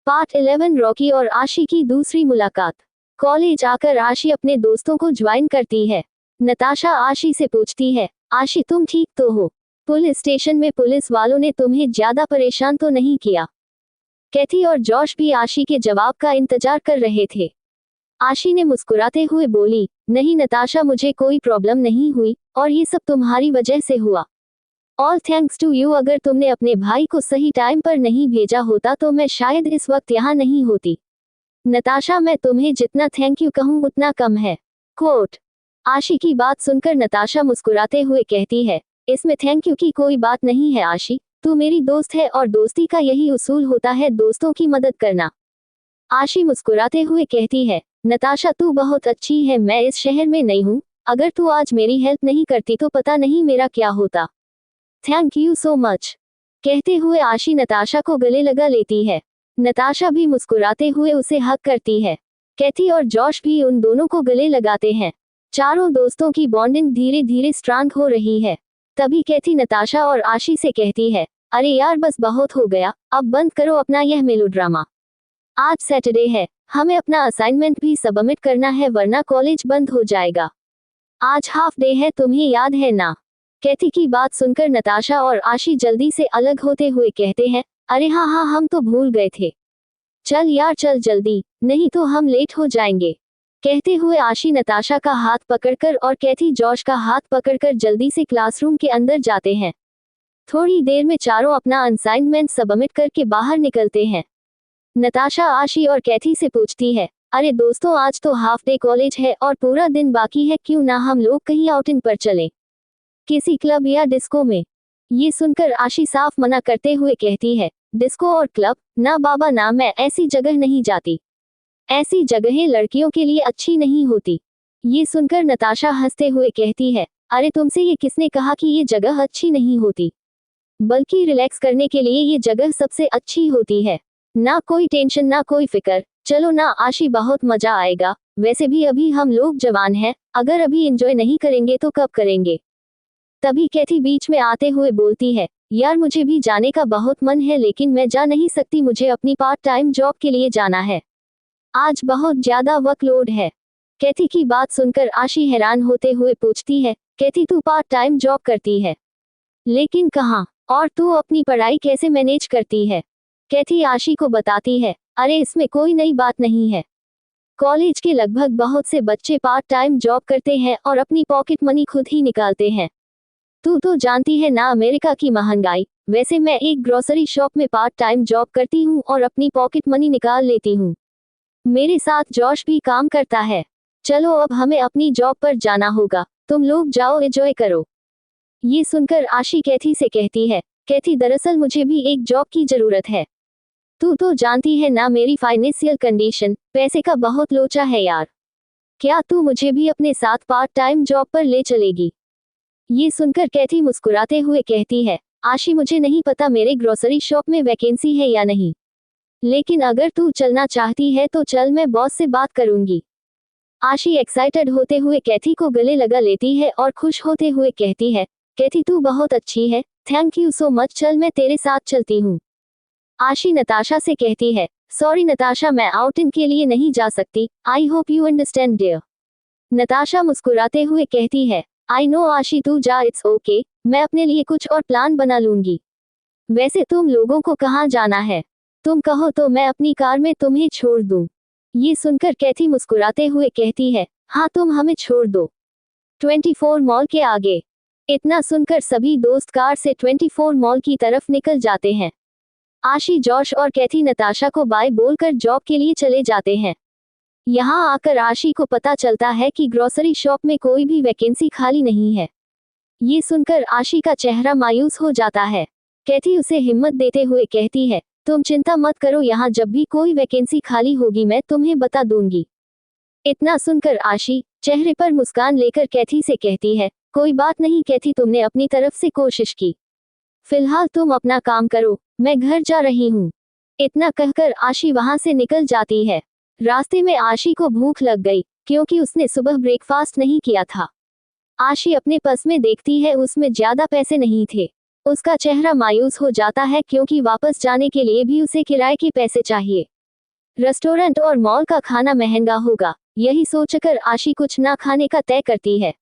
Part 11 Rocky और आशी की दूसरी मुलाकात। कॉलेज आकर आशी अपने दोस्तों को ज्वाइन करती है। नताशा आशी से पूछती है, आशी तुम ठीक तो हो? पुलिस स्टेशन में पुलिस वालों ने तुम्हें ज्यादा परेशान तो नहीं किया? कैथी और जॉश भी आशी के जवाब का इंतजार कर रहे थे। आशी ने मुस्कुराते हुए बोली, नहीं नताशा, मुझे कोई प्रॉब्लम नहीं हुई और ये सब तुम्हारी वजह से हुआ। All thanks to you. अगर तुमने अपने भाई को सही टाइम पर नहीं भेजा होता तो मैं शायद इस वक्त यहाँ नहीं होती। नताशा, मैं तुम्हें जितना थैंक यू कहूँ उतना कम है। कोट। आशी की बात सुनकर नताशा मुस्कुराते हुए कहती है, इसमें थैंक यू की कोई बात नहीं है आशी, तू मेरी दोस्त है और दोस्ती का यही उसूल होता है, दोस्तों की मदद करना। आशी मुस्कुराते हुए कहती है, नताशा तू बहुत अच्छी है, मैं इस शहर में नई हूँ, अगर तू आज मेरी हेल्प नहीं करती तो पता नहीं मेरा क्या होता। Thank you so much. कहते हुए आशी नताशा को गले लगा लेती है। नताशा भी मुस्कुराते हुए उसे हक करती है। कैथी और जॉश भी उन दोनों को गले लगाते हैं। चारों दोस्तों की बॉन्डिंग धीरे धीरे स्ट्रांग हो रही है। तभी कैथी नताशा और आशी से कहती है, अरे यार बस बहुत हो गया, अब बंद करो अपना यह मेलोड्रामा। आज सैटरडे है, हमें अपना असाइनमेंट भी सबमिट करना है वरना कॉलेज बंद हो जाएगा। आज हाफ डे है, तुम्हें याद है ना? कैथी की बात सुनकर नताशा और आशी जल्दी से अलग होते हुए कहते हैं, अरे हाँ हाँ, हम तो भूल गए थे। चल यार चल जल्दी, नहीं तो हम लेट हो जाएंगे। कहते हुए आशी नताशा का हाथ पकड़कर और कैथी जॉश का हाथ पकड़कर जल्दी से क्लासरूम के अंदर जाते हैं। थोड़ी देर में चारों अपना असाइनमेंट सबमिट करके बाहर निकलते हैं। नताशा आशी और कैथी से पूछती है, अरे दोस्तों, आज तो हाफ डे कॉलेज है और पूरा दिन बाकी है, क्यों ना हम लोग कहीं आउटिंग पर चलें, किसी क्लब या डिस्को में? ये सुनकर आशी साफ मना करते हुए कहती है, डिस्को और क्लब ना बाबा ना, मैं ऐसी जगह नहीं जाती। ऐसी जगहें लड़कियों के लिए अच्छी नहीं होती। ये सुनकर नताशा हंसते हुए कहती है, अरे तुमसे ये किसने कहा कि ये जगह अच्छी नहीं होती, बल्कि रिलैक्स करने के लिए ये जगह सबसे अच्छी होती है। ना कोई टेंशन ना कोई फिक्र, चलो ना आशी, बहुत मजा आएगा। वैसे भी अभी हम लोग जवान हैं, अगर अभी एंजॉय नहीं करेंगे तो कब करेंगे? तभी कैथी बीच में आते हुए बोलती है, यार मुझे भी जाने का बहुत मन है लेकिन मैं जा नहीं सकती, मुझे अपनी पार्ट टाइम जॉब के लिए जाना है, आज बहुत ज्यादा वर्कलोड है। कैथी की बात सुनकर आशी हैरान होते हुए पूछती है, कैथी तू पार्ट टाइम जॉब करती है, लेकिन कहाँ, और तू अपनी पढ़ाई कैसे मैनेज करती है? कैथी आशी को बताती है, अरे इसमें कोई नई बात नहीं है, कॉलेज के लगभग बहुत से बच्चे पार्ट टाइम जॉब करते हैं और अपनी पॉकेट मनी खुद ही निकालते हैं। तू तो जानती है ना अमेरिका की महंगाई। वैसे मैं एक ग्रोसरी शॉप में पार्ट टाइम जॉब करती हूँ और अपनी पॉकेट मनी निकाल लेती हूँ। मेरे साथ जॉश भी काम करता है। चलो अब हमें अपनी जॉब पर जाना होगा, तुम लोग जाओ एंजॉय करो। ये सुनकर आशी कैथी से कहती है, कैथी दरअसल मुझे भी एक जॉब की जरूरत है। तू तो जानती है ना मेरी फाइनेंशियल कंडीशन, पैसे का बहुत लोचा है यार। क्या तू मुझे भी अपने साथ पार्ट टाइम जॉब पर ले चलेगी? ये सुनकर कैथी मुस्कुराते हुए कहती है, आशी मुझे नहीं पता मेरे ग्रोसरी शॉप में वैकेंसी है या नहीं, लेकिन अगर तू चलना चाहती है तो चल, मैं बॉस से बात करूंगी। आशी एक्साइटेड होते हुए कैथी को गले लगा लेती है और खुश होते हुए कहती है, कैथी तू बहुत अच्छी है, थैंक यू सो मच, चल मैं तेरे साथ चलती हूँ। आशी नताशा से कहती है, सॉरी नताशा, मैं आउटिंग के लिए नहीं जा सकती, I hope you understand dear. Natasha मुस्कुराते हुए कहती है, आई नो आशी, तू जा, इट्स ओके, मैं अपने लिए कुछ और प्लान बना लूंगी। वैसे तुम लोगों को कहाँ जाना है? तुम कहो तो मैं अपनी कार में तुम्हें छोड़ दूं। ये सुनकर कैथी मुस्कुराते हुए कहती है, हाँ तुम हमें छोड़ दो, 24 मॉल के आगे। इतना सुनकर सभी दोस्त कार से 24 मॉल की तरफ निकल जाते हैं। आशी, जॉश और कैथी नताशा को बाय बोलकर जॉब के लिए चले जाते हैं। यहाँ आकर आशी को पता चलता है कि ग्रोसरी शॉप में कोई भी वैकेंसी खाली नहीं है। ये सुनकर आशी का चेहरा मायूस हो जाता है। कैथी उसे हिम्मत देते हुए कहती है, तुम चिंता मत करो, यहाँ जब भी कोई वैकेंसी खाली होगी मैं तुम्हें बता दूंगी। इतना सुनकर आशी चेहरे पर मुस्कान लेकर कैथी से कहती है, कोई बात नहीं कैथी, तुमने अपनी तरफ से कोशिश की, फिलहाल तुम अपना काम करो, मैं घर जा रही हूँ। इतना कहकर आशी वहां से निकल जाती है। रास्ते में आशी को भूख लग गई क्योंकि उसने सुबह ब्रेकफास्ट नहीं किया था। आशी अपने पर्स में देखती है, उसमें ज्यादा पैसे नहीं थे। उसका चेहरा मायूस हो जाता है क्योंकि वापस जाने के लिए भी उसे किराए के पैसे चाहिए। रेस्टोरेंट और मॉल का खाना महंगा होगा, यही सोचकर आशी कुछ ना खाने का तय करती है।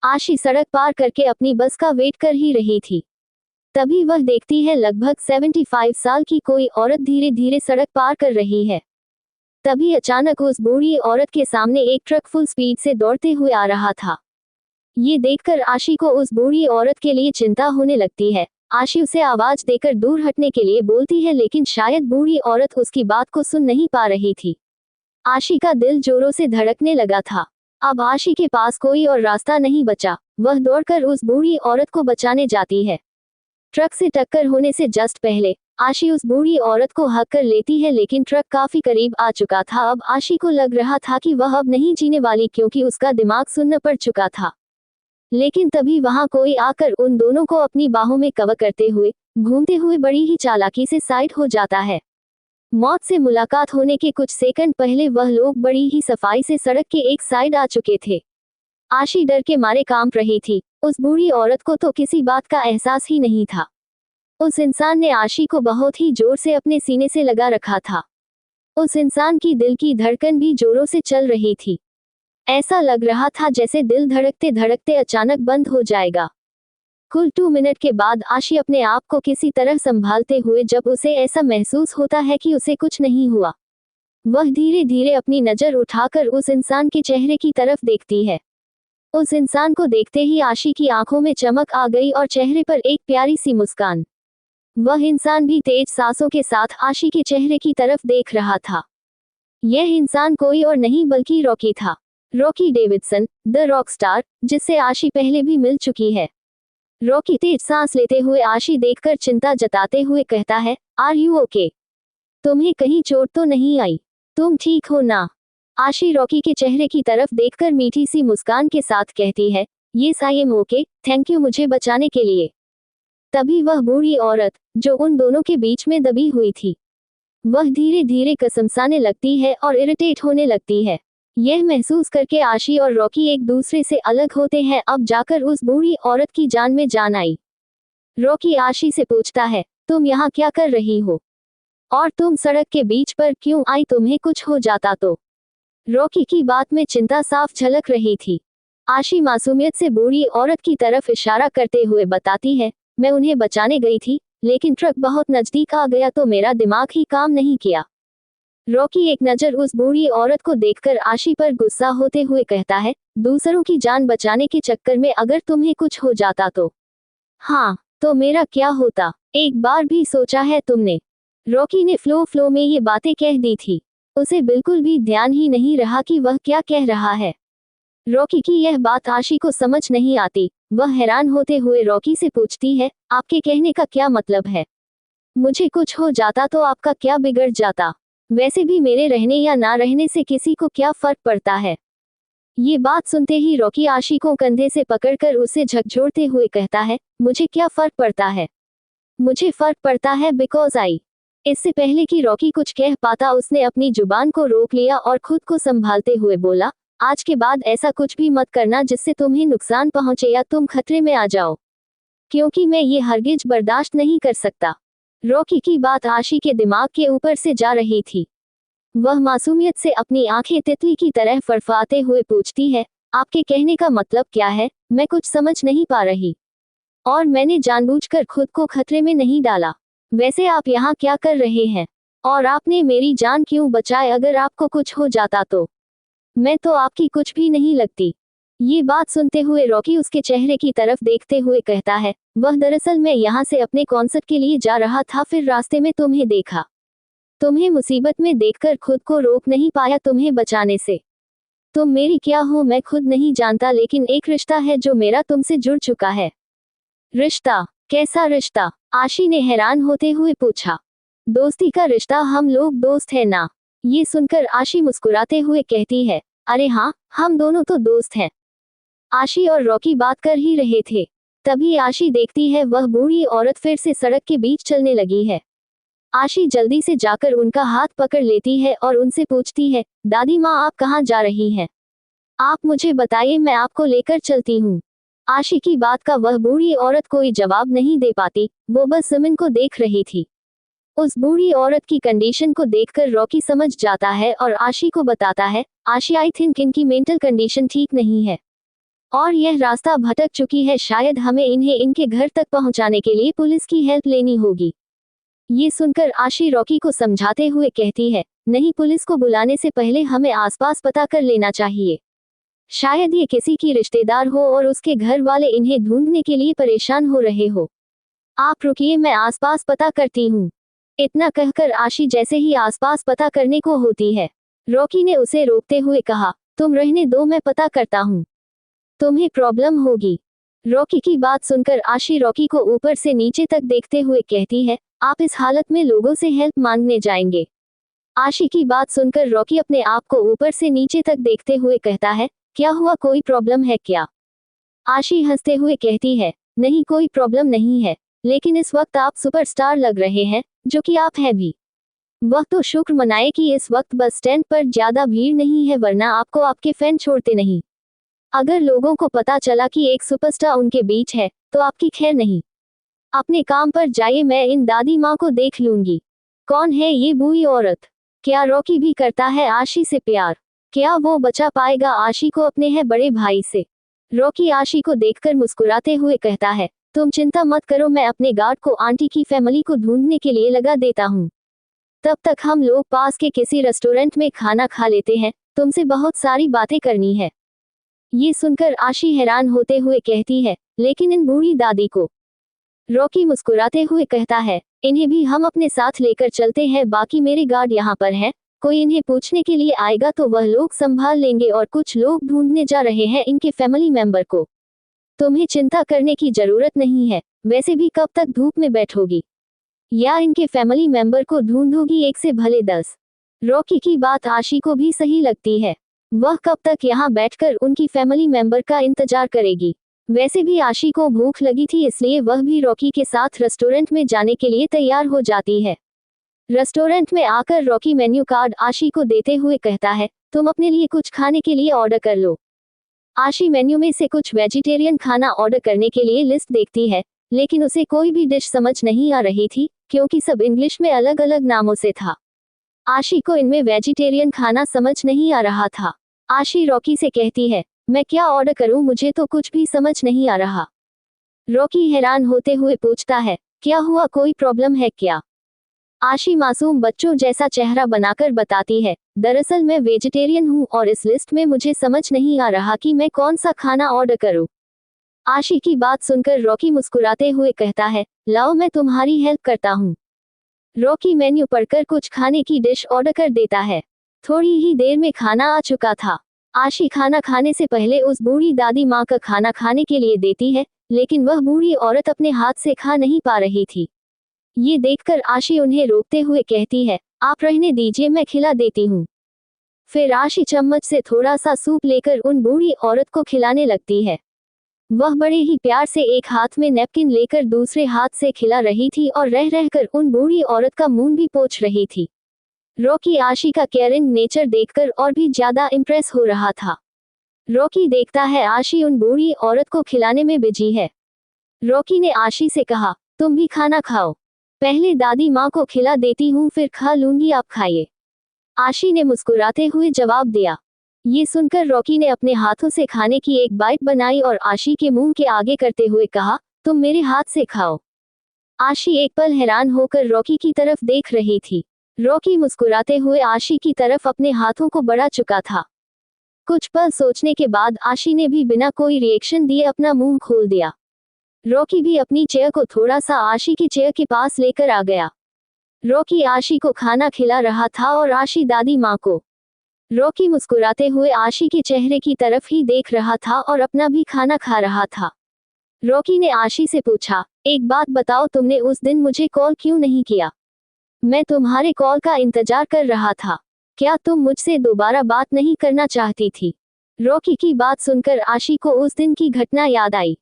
आशी सड़क पार करके अपनी बस का वेट कर ही रही थी। तभी वह देखती है लगभग 75 साल की कोई औरत धीरे धीरे सड़क पार कर रही है। तभी अचानक उस बूढ़ी औरत के सामने एक ट्रक फुल स्पीड से दौड़ते हुए आ रहा था। ये देखकर आशी को उस बूढ़ी औरत के लिए चिंता होने लगती है। आशी उसे आवाज देकर दूर हटने के लिए बोलती है, लेकिन शायद बूढ़ी औरत उसकी बात को सुन नहीं पा रही थी। आशी का दिल जोरों से धड़कने लगा था। अब आशी के पास कोई और रास्ता नहीं बचा। वह दौड़कर उस बूढ़ी औरत को बचाने जाती है। ट्रक से टक्कर होने से जस्ट पहले आशी उस बूढ़ी औरत को हक कर लेती है, लेकिन ट्रक काफी करीब आ चुका था। अब आशी को लग रहा था कि वह अब नहीं जीने वाली, क्योंकि उसका दिमाग सुन्न पड़ चुका था। लेकिन तभी वहां कोई आकर उन दोनों को अपनी बाहों में कवर करते हुए घूमते हुए बड़ी ही चालाकी से साइड हो जाता है। मौत से मुलाकात होने के कुछ सेकंड पहले वह लोग बड़ी ही सफाई से सड़क के एक साइड आ चुके थे। आशी डर के मारे कांप रही थी। उस बूढ़ी औरत को तो किसी बात का एहसास ही नहीं था। उस इंसान ने आशी को बहुत ही जोर से अपने सीने से लगा रखा था। उस इंसान की दिल की धड़कन भी जोरों से चल रही थी। ऐसा लग रहा था जैसे दिल धड़कते धड़कते अचानक बंद हो जाएगा। कुल 2 मिनट के बाद आशी अपने आप को किसी तरह संभालते हुए, जब उसे ऐसा महसूस होता है कि उसे कुछ नहीं हुआ, वह धीरे धीरे अपनी नजर उठाकर उस इंसान के चेहरे की तरफ देखती है। उस इंसान को देखते ही आशी की आंखों में चमक आ गई और चेहरे पर एक प्यारी सी मुस्कान। वह इंसान भी तेज सांसों के साथ आशी के चेहरे की तरफ देख रहा था। यह इंसान कोई और नहीं बल्कि रॉकी था। Rocky Davidson, the rock star, जिससे आशी पहले भी मिल चुकी है। रॉकी तेज सांस लेते हुए आशी देखकर चिंता जताते हुए कहता है, आर यू ओके? तुम्हें कहीं चोट तो नहीं आई? तुम ठीक हो ना? आशी रॉकी के चेहरे की तरफ देखकर मीठी सी मुस्कान के साथ कहती है, yes I am okay, thank you मुझे बचाने के लिए। तभी वह बूढ़ी औरत, जो उन दोनों के बीच में दबी हुई थी, वह धीरे धीरे कसमसाने लगती है और इरिटेट होने लगती है। यह महसूस करके आशी और रॉकी एक दूसरे से अलग होते हैं। अब जाकर उस बूढ़ी औरत की जान में जान आई। रॉकी आशी से पूछता है, तुम यहाँ क्या कर रही हो? और तुम सड़क के बीच पर क्यों आई? तुम्हें कुछ हो जाता तो? रॉकी की बात में चिंता साफ झलक रही थी। आशी मासूमियत से बूढ़ी औरत की तरफ इशारा करते हुए बताती है, मैं उन्हें बचाने गई थी, लेकिन ट्रक बहुत नजदीक आ गया तो मेरा दिमाग ही काम नहीं किया। रॉकी एक नजर उस बूढ़ी औरत को देखकर आशी पर गुस्सा होते हुए कहता है, दूसरों की जान बचाने के चक्कर में अगर तुम्हें कुछ हो जाता तो? हाँ, तो मेरा क्या होता? एक बार भी सोचा है तुमने? रॉकी ने फ्लो में ये बातें कह दी थी। उसे बिल्कुल भी ध्यान ही नहीं रहा कि वह क्या कह रहा है। रॉकी की यह बात आशी को समझ नहीं आती। वह हैरान होते हुए रॉकी से पूछती है, आपके कहने का क्या मतलब है? मुझे कुछ हो जाता तो आपका क्या बिगड़ जाता? वैसे भी मेरे रहने या ना रहने से किसी को क्या फर्क पड़ता है? ये बात सुनते ही रॉकी आशी को कंधे से पकड़कर उसे झकझोरते हुए कहता है, मुझे क्या फर्क पड़ता है? मुझे फर्क पड़ता है बिकॉज आई। इससे पहले कि रॉकी कुछ कह पाता, उसने अपनी जुबान को रोक लिया और खुद को संभालते हुए बोला, आज के बाद ऐसा कुछ भी मत करना जिससे तुम्हें नुकसान पहुंचे या तुम खतरे में आ जाओ, क्योंकि मैं ये हरगिज बर्दाश्त नहीं कर सकता। रॉकी की बात आशी के दिमाग के ऊपर से जा रही थी। वह मासूमियत से अपनी आंखें तितली की तरह फड़फड़ाते हुए पूछती है, आपके कहने का मतलब क्या है? मैं कुछ समझ नहीं पा रही। और मैंने जानबूझकर खुद को खतरे में नहीं डाला। वैसे आप यहाँ क्या कर रहे हैं? और आपने मेरी जान क्यों बचाई? अगर आपको कुछ हो जाता तो? मैं तो आपकी कुछ भी नहीं लगती। ये बात सुनते हुए रॉकी उसके चेहरे की तरफ देखते हुए कहता है, वह दरअसल मैं यहाँ से अपने कॉन्सर्ट के लिए जा रहा था, फिर रास्ते में तुम्हें देखा। तुम्हें मुसीबत में देखकर खुद को रोक नहीं पाया तुम्हें बचाने से। तुम मेरी क्या हो मैं खुद नहीं जानता, लेकिन एक रिश्ता है जो मेरा तुमसे जुड़ चुका है। रिश्ता? कैसा रिश्ता? आशी ने हैरान होते हुए पूछा। दोस्ती का रिश्ता, हम लोग दोस्त हैं ना? ये सुनकर आशी मुस्कुराते हुए कहती है, अरे हाँ, हम दोनों तो दोस्त हैं। आशी और रॉकी बात कर ही रहे थे। तभी आशी देखती है वह बूढ़ी औरत फिर से सड़क के बीच चलने लगी है। आशी जल्दी से जाकर उनका हाथ पकड़ लेती है और उनसे पूछती है, दादी माँ आप कहाँ जा रही हैं? आप मुझे बताइए, मैं आपको लेकर चलती हूँ। आशी की बात का वह बूढ़ी औरत कोई जवाब नहीं दे पाती, वो बस जमीन को देख रही थी। उस बूढ़ी औरत की कंडीशन को देखकर रॉकी समझ जाता है और आशी को बताता है, आशी आई थिंक इनकी मेंटल कंडीशन ठीक नहीं है और यह रास्ता भटक चुकी है, शायद हमें इन्हें इनके घर तक पहुंचाने के लिए पुलिस की हेल्प लेनी होगी। ये सुनकर आशी रॉकी को समझाते हुए कहती है, नहीं, पुलिस को बुलाने से पहले हमें आसपास पता कर लेना चाहिए। शायद ये किसी की रिश्तेदार हो और उसके घर वाले इन्हें ढूंढने के लिए परेशान हो रहे हो। आप रुकिए, मैं आसपास पता करती हूँ। इतना कहकर आशी जैसे ही आसपास पता करने को होती है, रॉकी ने उसे रोकते हुए कहा, तुम रहने दो, मैं पता करता हूँ, तुम्हें प्रॉब्लम होगी। रॉकी की बात सुनकर आशी रॉकी को ऊपर से नीचे तक देखते हुए कहती है, आप इस हालत में लोगों से हेल्प मांगने जाएंगे? आशी की बात सुनकर रॉकी अपने आप को ऊपर से नीचे तक देखते हुए कहता है, क्या हुआ, कोई प्रॉब्लम है क्या? आशी हंसते हुए कहती है, नहीं, कोई प्रॉब्लम नहीं है, लेकिन इस वक्त आप सुपरस्टार लग रहे हैं, जो कि आप हैं भी। वह तो शुक्र मनाए कि इस वक्त बस स्टैंड पर ज्यादा भीड़ नहीं है, वरना आपको आपके फैन छोड़ते नहीं। अगर लोगों को पता चला कि एक सुपरस्टार उनके बीच है, तो आपकी खैर नहीं। अपने काम पर जाइए, मैं इन दादी माँ को देख लूंगी। कौन है ये बूढ़ी औरत? क्या रॉकी भी करता है आशी से प्यार? क्या वो बचा पाएगा आशी को अपने है बड़े भाई से? रॉकी आशी को देखकर मुस्कुराते हुए कहता है, तुम चिंता मत करो, मैं अपने गार्ड को आंटी की फैमिली को ढूंढने के लिए लगा देता हूँ। तब तक हम लोग पास के किसी रेस्टोरेंट में खाना खा लेते हैं, तुमसे बहुत सारी बातें करनी है। ये सुनकर आशी हैरान होते हुए कहती है, लेकिन इन बूढ़ी दादी को? रॉकी मुस्कुराते हुए कहता है, इन्हें भी हम अपने साथ लेकर चलते हैं, बाकी मेरे गार्ड यहाँ पर हैं, कोई इन्हें पूछने के लिए आएगा तो वह लोग संभाल लेंगे, और कुछ लोग ढूंढने जा रहे हैं इनके फैमिली मेंबर को। तुम्हें चिंता करने की जरूरत नहीं है, वैसे भी कब तक धूप में बैठोगी, या इनके फैमिली मेंबर को ढूंढोगी, एक से भले 10। रॉकी की बात आशी को भी सही लगती है, वह कब तक यहाँ बैठकर उनकी फैमिली मेंबर का इंतजार करेगी। वैसे भी आशी को भूख लगी थी, इसलिए वह भी रॉकी के साथ रेस्टोरेंट में जाने के लिए तैयार हो जाती है। रेस्टोरेंट में आकर रॉकी मेन्यू कार्ड आशी को देते हुए कहता है, तुम अपने लिए कुछ खाने के लिए ऑर्डर कर लो। आशी मेन्यू में से कुछ वेजिटेरियन खाना ऑर्डर करने के लिए लिस्ट देखती है, लेकिन उसे कोई भी डिश समझ नहीं आ रही थी, क्योंकि सब इंग्लिश में अलग अलग नामों से था। आशी को इनमें वेजिटेरियन खाना समझ नहीं आ रहा था। आशी रॉकी से कहती है, मैं क्या ऑर्डर करूं, मुझे तो कुछ भी समझ नहीं आ रहा। रॉकी हैरान होते हुए पूछता है, क्या हुआ, कोई प्रॉब्लम है क्या? आशी मासूम बच्चों जैसा चेहरा बनाकर बताती है, दरअसल मैं वेजिटेरियन हूं और इस लिस्ट में मुझे समझ नहीं आ रहा कि मैं कौन सा खाना ऑर्डर करूं। आशी की बात सुनकर रॉकी मुस्कुराते हुए कहता है, लाओ मैं तुम्हारी हेल्प करता हूं। रॉकी मेन्यू पढ़कर कुछ खाने की डिश ऑर्डर कर देता है। थोड़ी ही देर में खाना आ चुका था। आशी खाना खाने से पहले उस बूढ़ी दादी माँ का खाना खाने के लिए देती है, लेकिन वह बूढ़ी औरत अपने हाथ से खा नहीं पा रही थी। ये देखकर आशी उन्हें रोकते हुए कहती है, आप रहने दीजिए, मैं खिला देती हूँ। फिर आशी चम्मच से थोड़ा सा सूप लेकर उन बूढ़ी औरत को खिलाने लगती है। वह बड़े ही प्यार से एक हाथ में नैपकिन लेकर दूसरे हाथ से खिला रही थी और रह रहकर उन बूढ़ी औरत का मुंह भी पोंछ रही थी। रॉकी आशी का केयरिंग नेचर देखकर और भी ज्यादा इम्प्रेस हो रहा था। रॉकी देखता है आशी उन बूढ़ी औरत को खिलाने में बिजी है। रॉकी ने आशी से कहा, तुम भी खाना खाओ, पहले दादी माँ को खिला देती हूँ, फिर खा लूंगी, आप खाइए। आशी ने मुस्कुराते हुए जवाब दिया। ये सुनकर रॉकी ने अपने हाथों से खाने की एक बाइट बनाई और आशी के मुंह के आगे करते हुए कहा, तुम मेरे हाथ से खाओ। आशी एक पल हैरान होकर रॉकी की तरफ देख रही थी। रॉकी मुस्कुराते हुए आशी की तरफ अपने हाथों को बढ़ा चुका था। कुछ पल सोचने के बाद आशी ने भी बिना कोई रिएक्शन दिए अपना मुंह खोल दिया। रॉकी भी अपनी चेयर को थोड़ा सा आशी की चेयर के पास लेकर आ गया। रॉकी आशी को खाना खिला रहा था और आशी दादी माँ को। रॉकी मुस्कुराते हुए आशी के चेहरे की तरफ ही देख रहा था और अपना भी खाना खा रहा था। रॉकी ने आशी से पूछा, एक बात बताओ, तुमने उस दिन मुझे कॉल क्यों नहीं किया? मैं तुम्हारे कॉल का इंतजार कर रहा था। क्या तुम मुझसे दोबारा बात नहीं करना चाहती थी? रॉकी की बात सुनकर आशी को उस दिन की घटना याद आई,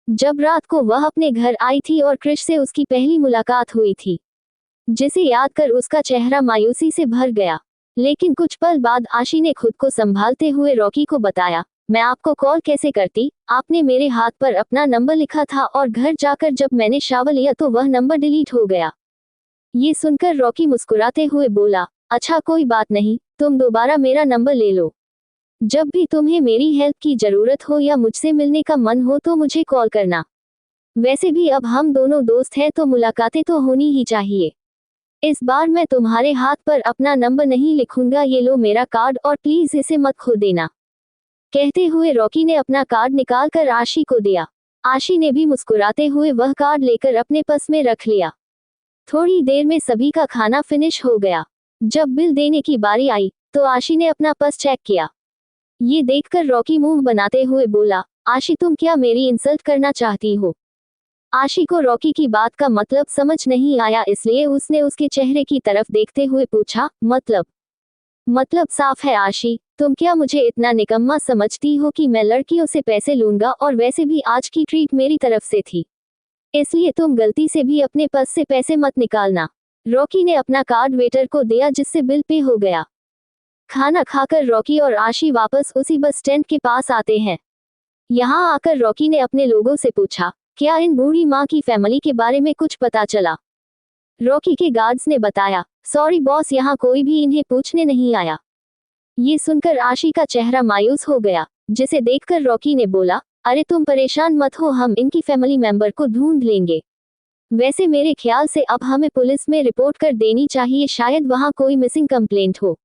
जब रात को वह अपने घर आई थी और क्रिश से उसकी पहली मुलाकात हुई थी, जिसे याद कर उसका चेहरा मायूसी से भर गया। लेकिन कुछ पल बाद आशी ने खुद को संभालते हुए रॉकी को बताया, मैं आपको कॉल कैसे करती, आपने मेरे हाथ पर अपना नंबर लिखा था और घर जाकर जब मैंने शावर लिया तो वह नंबर डिलीट हो गया। ये सुनकर रॉकी मुस्कुराते हुए बोला, अच्छा कोई बात नहीं, तुम दोबारा मेरा नंबर ले लो। जब भी तुम्हें मेरी हेल्प की जरूरत हो या मुझसे मिलने का मन हो तो मुझे कॉल करना। वैसे भी अब हम दोनों दोस्त हैं तो मुलाकातें तो होनी ही चाहिए। इस बार मैं तुम्हारे हाथ पर अपना नंबर नहीं लिखूंगा, ये लो मेरा कार्ड और प्लीज इसे मत खो देना। कहते हुए रॉकी ने अपना कार्ड निकालकर आशी को दिया। आशी ने भी मुस्कुराते हुए वह कार्ड लेकर अपने पर्स में रख लिया। थोड़ी देर में सभी का खाना फिनिश हो गया। जब बिल देने की बारी आई तो आशी ने अपना पर्स चेक किया। ये देखकर रॉकी मुंह बनाते हुए बोला, आशी तुम क्या मेरी इंसल्ट करना चाहती हो? आशी को रॉकी की बात का मतलब समझ नहीं आया, इसलिए उसने उसके चेहरे की तरफ देखते हुए पूछा, मतलब साफ है आशी, तुम क्या मुझे इतना निकम्मा समझती हो कि मैं लड़कियों से पैसे लूंगा, और वैसे भी आज की ट्रीट मेरी तरफ से थी, इसलिए तुम गलती से भी अपने पर्स से पैसे मत निकालना। रॉकी ने अपना कार्ड वेटर को दिया जिससे बिल पे हो गया। खाना खाकर रॉकी और आशी वापस उसी बस स्टैंड के पास आते हैं। यहाँ आकर रॉकी ने अपने लोगों से पूछा, क्या इन बूढ़ी माँ की फैमिली के बारे में कुछ पता चला? रॉकी के गार्ड्स ने बताया, सॉरी बॉस, यहाँ कोई भी इन्हें पूछने नहीं आया। ये सुनकर आशी का चेहरा मायूस हो गया, जिसे देखकर रॉकी ने बोला, अरे तुम परेशान मत हो, हम इनकी फैमिली मेंबर को ढूंढ लेंगे। वैसे मेरे ख्याल से अब हमें पुलिस में रिपोर्ट कर देनी चाहिए, शायद वहाँ कोई मिसिंग कंप्लेंट हो।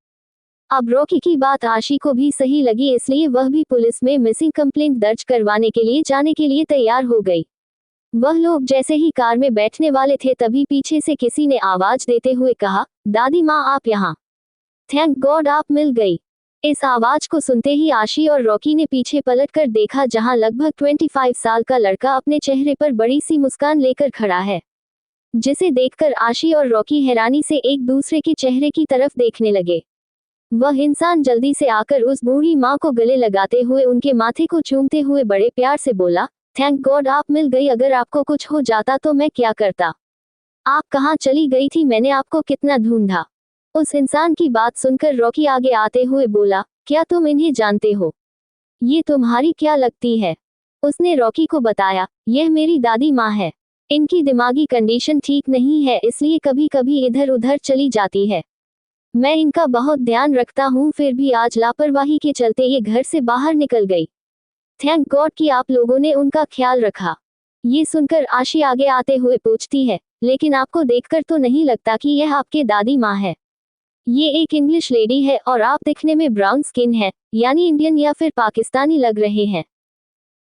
अब रॉकी की बात आशी को भी सही लगी, इसलिए वह भी पुलिस में मिसिंग कंप्लेंट दर्ज करवाने के लिए जाने के लिए तैयार हो गई। वह लोग जैसे ही कार में बैठने वाले थे तभी पीछे से किसी ने आवाज देते हुए कहा, दादी माँ आप यहाँ। थैंक गॉड आप मिल गई। इस आवाज को सुनते ही आशी और रॉकी ने पीछे पलटकर देखा, जहां लगभग 25 साल का लड़का अपने चेहरे पर बड़ी सी मुस्कान लेकर खड़ा है, जिसे देखकर आशी और रॉकी हैरानी से एक दूसरे के चेहरे की तरफ देखने लगे। वह इंसान जल्दी से आकर उस बूढ़ी माँ को गले लगाते हुए उनके माथे को चूमते हुए बड़े प्यार से बोला, थैंक गॉड आप मिल गई, अगर आपको कुछ हो जाता तो मैं क्या करता? आप कहाँ चली गई थी, मैंने आपको कितना ढूंढा। उस इंसान की बात सुनकर रॉकी आगे आते हुए बोला, क्या तुम इन्हें जानते हो? ये तुम्हारी क्या लगती है? उसने रॉकी को बताया, यह मेरी दादी माँ है। इनकी दिमागी कंडीशन ठीक नहीं है, इसलिए कभी कभी इधर उधर चली जाती है। मैं इनका बहुत ध्यान रखता हूँ, फिर भी आज लापरवाही के चलते ये घर से बाहर निकल गई। थैंक गॉड कि आप लोगों ने उनका ख्याल रखा। ये सुनकर आशी आगे आते हुए पूछती है, लेकिन आपको देखकर तो नहीं लगता कि यह आपके दादी माँ है? ये एक इंग्लिश लेडी है और आप दिखने में ब्राउन स्किन है, यानी इंडियन या फिर पाकिस्तानी लग रहे हैं।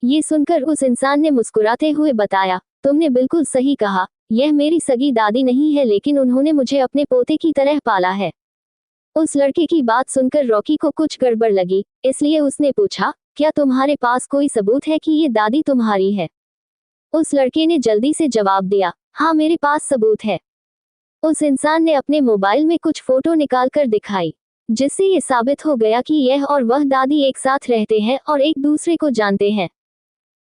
ये सुनकर उस इंसान ने मुस्कुराते हुए बताया, तुमने बिल्कुल सही कहा, यह मेरी सगी दादी नहीं है, लेकिन उन्होंने मुझे अपने पोते की तरह पाला है। उस लड़के की बात सुनकर रॉकी को कुछ गड़बड़ लगी, इसलिए उसने पूछा, क्या तुम्हारे पास कोई सबूत है कि ये दादी तुम्हारी है? उस लड़के ने जल्दी से जवाब दिया, हाँ मेरे पास सबूत है। उस इंसान ने अपने मोबाइल में कुछ फोटो निकालकर दिखाई, जिससे ये साबित हो गया कि यह और वह दादी एक साथ रहते हैं और एक दूसरे को जानते हैं।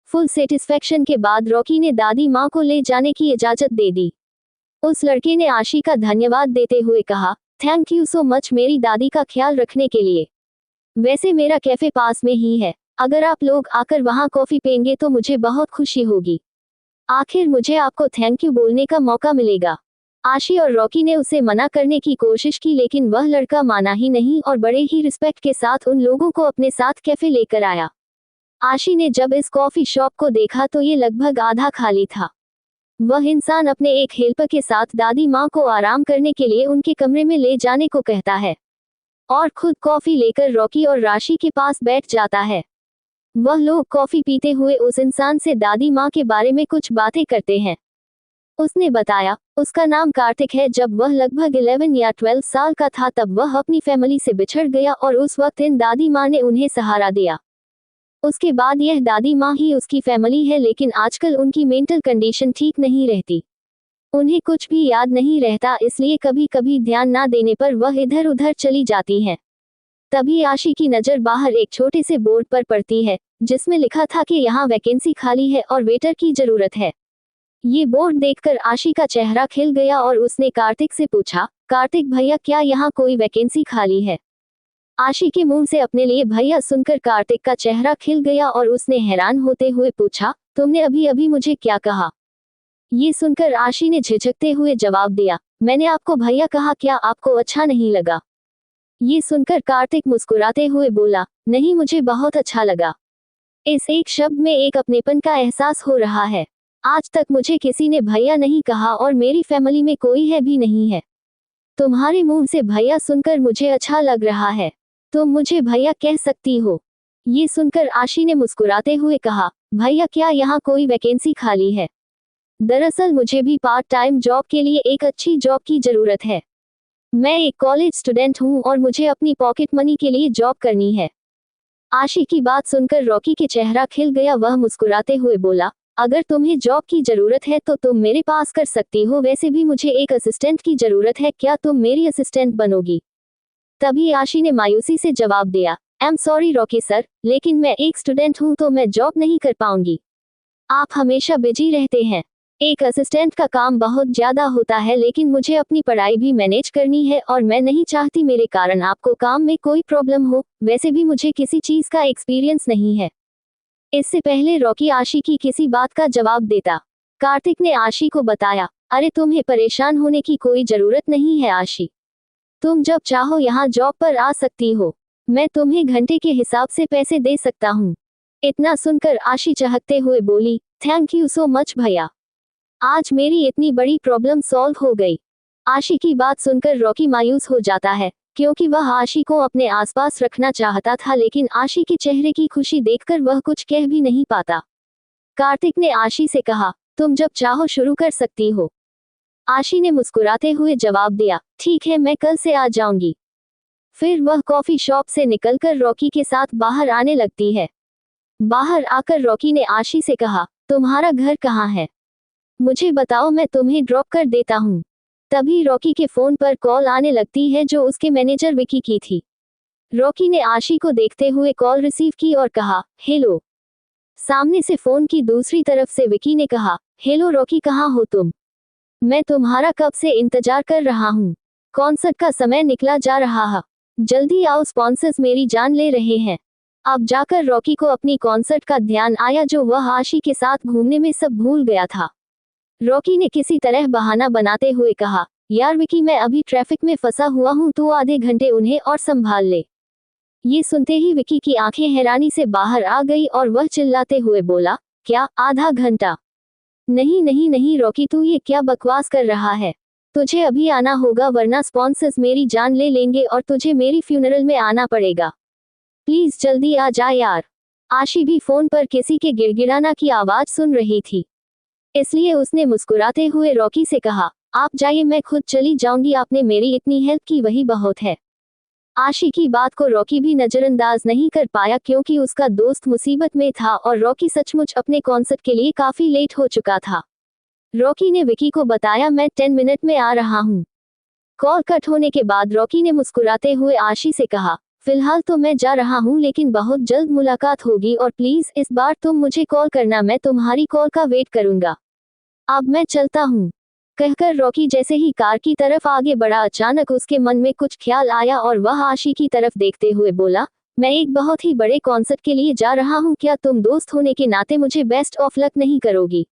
फुल सेटिस्फेक्शन के बाद रॉकी ने दादी माँ को ले जाने की इजाजत दे दी। उस लड़के ने आशी का धन्यवाद देते हुए कहा, थैंक यू सो मच मेरी दादी का ख्याल रखने के लिए। वैसे मेरा कैफे पास में ही है, अगर आप लोग आकर वहाँ कॉफी पिएंगे तो मुझे बहुत खुशी होगी। आखिर मुझे आपको थैंक यू बोलने का मौका मिलेगा। आशी और रॉकी ने उसे मना करने की कोशिश की, लेकिन वह लड़का माना ही नहीं और बड़े ही रिस्पेक्ट के साथ उन लोगों को अपने साथ कैफे लेकर आया। आशी ने जब इस कॉफी शॉप को देखा तो ये लगभग आधा खाली था। वह इंसान अपने एक हेल्पर के साथ दादी माँ को आराम करने के लिए उनके कमरे में ले जाने को कहता है और खुद कॉफी लेकर रॉकी और राशि के पास बैठ जाता है। वह लोग कॉफी पीते हुए उस इंसान से दादी माँ के बारे में कुछ बातें करते हैं। उसने बताया, उसका नाम कार्तिक है। जब वह लगभग 11 या 12 साल का था तब वह अपनी फैमिली से बिछड़ गया और उस वक्त इन दादी माँ ने उन्हें सहारा दिया। उसके बाद यह दादी माँ ही उसकी फैमिली है, लेकिन आजकल उनकी मेंटल कंडीशन ठीक नहीं रहती। उन्हें कुछ भी याद नहीं रहता, इसलिए कभी कभी ध्यान ना देने पर वह इधर उधर चली जाती हैं। तभी आशी की नज़र बाहर एक छोटे से बोर्ड पर पड़ती है, जिसमें लिखा था कि यहाँ वैकेंसी खाली है और वेटर की जरूरत है। ये बोर्ड देखकर आशी का चेहरा खिल गया और उसने कार्तिक से पूछा, कार्तिक भैया क्या यहाँ कोई वैकेंसी खाली है? आशी के मुंह से अपने लिए भैया सुनकर कार्तिक का चेहरा खिल गया और उसने हैरान होते हुए पूछा, तुमने अभी अभी मुझे क्या कहा? ये सुनकर आशी ने झिझकते हुए जवाब दिया, मैंने आपको भैया कहा, क्या आपको अच्छा नहीं लगा? ये सुनकर कार्तिक मुस्कुराते हुए बोला, नहीं, मुझे बहुत अच्छा लगा। इस एक शब्द में एक अपनेपन का एहसास हो रहा है। आज तक मुझे किसी ने भैया नहीं कहा और मेरी फैमिली में कोई है भी नहीं है। तुम्हारे मुंह से भैया सुनकर मुझे अच्छा लग रहा है। तुम मुझे भैया कह सकती हो। ये सुनकर आशी ने मुस्कुराते हुए कहा, भैया क्या यहाँ कोई वैकेंसी खाली है? दरअसल मुझे भी पार्ट टाइम जॉब के लिए एक अच्छी जॉब की जरूरत है। मैं एक कॉलेज स्टूडेंट हूँ और मुझे अपनी पॉकेट मनी के लिए जॉब करनी है। आशी की बात सुनकर रॉकी के चेहरा खिल गया। वह मुस्कुराते हुए बोला, अगर तुम्हें जॉब की जरूरत है तो तुम मेरे पास कर सकती हो। वैसे भी मुझे एक असिस्टेंट की जरूरत है, क्या तुम मेरी असिस्टेंट बनोगी? तभी आशी ने मायूसी से जवाब दिया, I am sorry Rocky sir, लेकिन मैं एक स्टूडेंट हूँ तो मैं जॉब नहीं कर पाऊंगी। आप हमेशा बिजी रहते हैं। एक असिस्टेंट का काम बहुत ज्यादा होता है, लेकिन मुझे अपनी पढ़ाई भी मैनेज करनी है और मैं नहीं चाहती मेरे कारण आपको काम में कोई प्रॉब्लम हो। वैसे भी मुझे किसी चीज का एक्सपीरियंस नहीं है। इससे पहले रॉकी आशी की किसी बात का जवाब देता, कार्तिक ने आशी को बताया, अरे तुम्हें परेशान होने की कोई जरूरत नहीं है आशी। तुम जब चाहो यहाँ जॉब पर आ सकती हो। मैं तुम्हें घंटे के हिसाब से पैसे दे सकता हूँ। इतना सुनकर आशी चहकते हुए बोली, थैंक यू सो मच भैया। आज मेरी इतनी बड़ी प्रॉब्लम सॉल्व हो गई। आशी की बात सुनकर रॉकी मायूस हो जाता है, क्योंकि वह आशी को अपने आसपास रखना चाहता था, लेकिन आशी के चेहरे की खुशी देखकर वह कुछ कह भी नहीं पाता। कार्तिक ने आशी से कहा, तुम जब चाहो शुरू कर सकती हो। आशी ने मुस्कुराते हुए जवाब दिया, ठीक है, मैं कल से आ जाऊंगी। फिर वह कॉफी शॉप से निकलकर रॉकी के साथ बाहर आने लगती है। बाहर आकर रॉकी ने आशी से कहा, तुम्हारा घर कहाँ है? मुझे बताओ, मैं तुम्हें ड्रॉप कर देता हूँ। तभी रॉकी के फोन पर कॉल आने लगती है, जो उसके मैनेजर विकी की थी। रॉकी ने आशी को देखते हुए कॉल रिसीव की और कहा, हेलो। सामने से फोन की दूसरी तरफ से विकी ने कहा, हेलो रॉकी, कहाँ हो तुम? मैं तुम्हारा कब से इंतजार कर रहा हूँ। कॉन्सर्ट का समय निकला जा रहा है, जल्दी आओ, स्पॉन्सर्स मेरी जान ले रहे हैं। अब जाकर रॉकी को अपनी कॉन्सर्ट का ध्यान आया, जो वह आशी के साथ घूमने में सब भूल गया था। रॉकी ने किसी तरह बहाना बनाते हुए कहा, यार विकी, मैं अभी ट्रैफिक में फंसा हुआ हूँ, तो आधे घंटे उन्हें और संभाल ले। ये सुनते ही विकी की आंखें हैरानी से बाहर आ गई और वह चिल्लाते हुए बोला, क्या आधा घंटा? नहीं नहीं नहीं रॉकी, तू ये क्या बकवास कर रहा है? तुझे अभी आना होगा, वरना स्पॉन्सर्स मेरी जान ले लेंगे और तुझे मेरी फ्यूनरल में आना पड़ेगा। प्लीज जल्दी आ जा यार। आशी भी फोन पर किसी के गिड़गिड़ाना की आवाज सुन रही थी, इसलिए उसने मुस्कुराते हुए रॉकी से कहा, आप जाइए, मैं खुद चली जाऊंगी, आपने मेरी इतनी हेल्प की वही बहुत है। आशी की बात को रॉकी भी नजरअंदाज नहीं कर पाया, क्योंकि उसका दोस्त मुसीबत में था और रॉकी सचमुच अपने कॉन्सर्ट के लिए काफी लेट हो चुका था। रॉकी ने विकी को बताया, मैं 10 मिनट में आ रहा हूँ। कॉल कट होने के बाद रॉकी ने मुस्कुराते हुए आशी से कहा, फिलहाल तो मैं जा रहा हूँ, लेकिन बहुत जल्द मुलाकात होगी और प्लीज इस बार तुम मुझे कॉल करना, मैं तुम्हारी कॉल का वेट करूंगा। अब मैं चलता हूँ। कहकर रॉकी जैसे ही कार की तरफ आगे बढ़ा, अचानक उसके मन में कुछ ख्याल आया और वह आशी की तरफ देखते हुए बोला, मैं एक बहुत ही बड़े कॉन्सर्ट के लिए जा रहा हूँ, क्या तुम दोस्त होने के नाते मुझे बेस्ट ऑफ लक नहीं करोगी?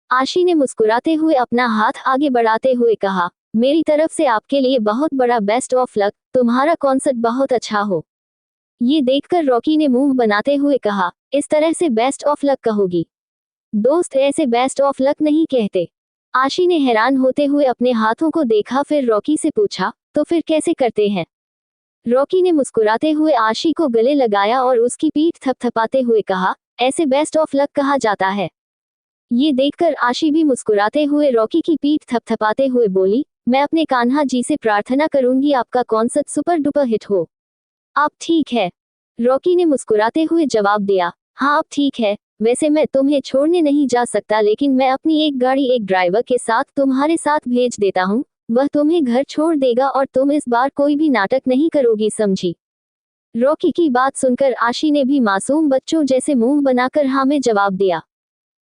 आशी ने मुस्कुराते हुए अपना हाथ आगे बढ़ाते हुए कहा, मेरी तरफ से आपके लिए बहुत बड़ा बेस्ट ऑफ लक, तुम्हारा कॉन्सर्ट बहुत अच्छा हो। ये देखकर रॉकी ने मुंह बनाते हुए कहा, इस तरह से बेस्ट ऑफ लक कहोगी? दोस्त ऐसे बेस्ट ऑफ लक नहीं कहते। आशी ने हैरान होते हुए अपने हाथों को देखा, फिर रॉकी से पूछा, तो फिर कैसे करते हैं? रॉकी ने मुस्कुराते हुए आशी को गले लगाया और उसकी पीठ थपथपाते हुए कहा, ऐसे बेस्ट ऑफ लक कहा जाता है। ये देखकर आशी भी मुस्कुराते हुए रॉकी की पीठ थपथपाते हुए बोली, मैं अपने कान्हा जी से प्रार्थना करूंगी आपका कॉन्सर्ट सुपर डुपर हिट हो। अब ठीक है, रॉकी ने मुस्कुराते हुए जवाब दिया, हाँ अब ठीक है। वैसे मैं तुम्हें छोड़ने नहीं जा सकता, लेकिन मैं अपनी एक गाड़ी एक ड्राइवर के साथ तुम्हारे साथ भेज देता हूँ, वह तुम्हें घर छोड़ देगा और तुम इस बार कोई भी नाटक नहीं करोगी, समझी? रॉकी की बात सुनकर आशी ने भी मासूम बच्चों जैसे मुंह बनाकर हाँ में जवाब दिया।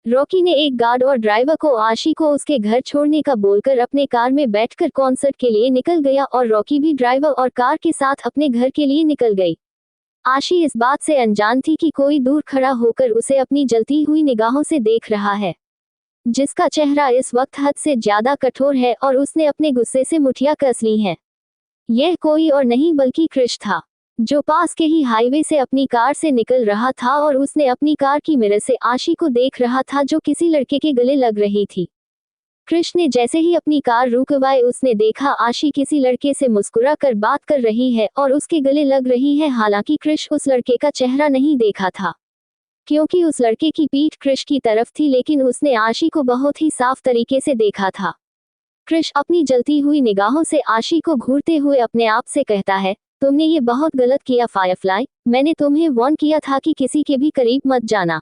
रॉकी ने एक गार्ड और ड्राइवर को आशी को उसके घर छोड़ने का बोलकर अपने कार में बैठकर कॉन्सर्ट के लिए निकल गया और रॉकी भी ड्राइवर और कार के साथ अपने घर के लिए निकल गई। आशी इस बात से अनजान थी कि कोई दूर खड़ा होकर उसे अपनी जलती हुई निगाहों से देख रहा है। जिसका चेहरा इस वक्त हद से ज्यादा कठोर है और उसने अपने गुस्से से मुठियां कस ली हैं। यह कोई और नहीं बल्कि कृष था, जो पास के ही हाईवे से अपनी कार से निकल रहा था और उसने अपनी कार की मिरर से आशी को देख रहा था जो किसी लड़के के गले लग रही थी। कृष ने जैसे ही अपनी कार रुकवाई उसने देखा आशी किसी लड़के से मुस्कुरा कर बात कर रही है और उसके गले लग रही है। हालांकि कृष उस लड़के का चेहरा नहीं देखा था, क्योंकि उस लड़के की पीठ कृष की तरफ थी, लेकिन उसने आशी को बहुत ही साफ तरीके से देखा था। कृष अपनी जलती हुई निगाहों से आशी को घूरते हुए अपने आप से कहता है, तुमने ये बहुत गलत किया फायरफ्लाई, मैंने तुम्हें वार्न किया था कि किसी के भी करीब मत जाना,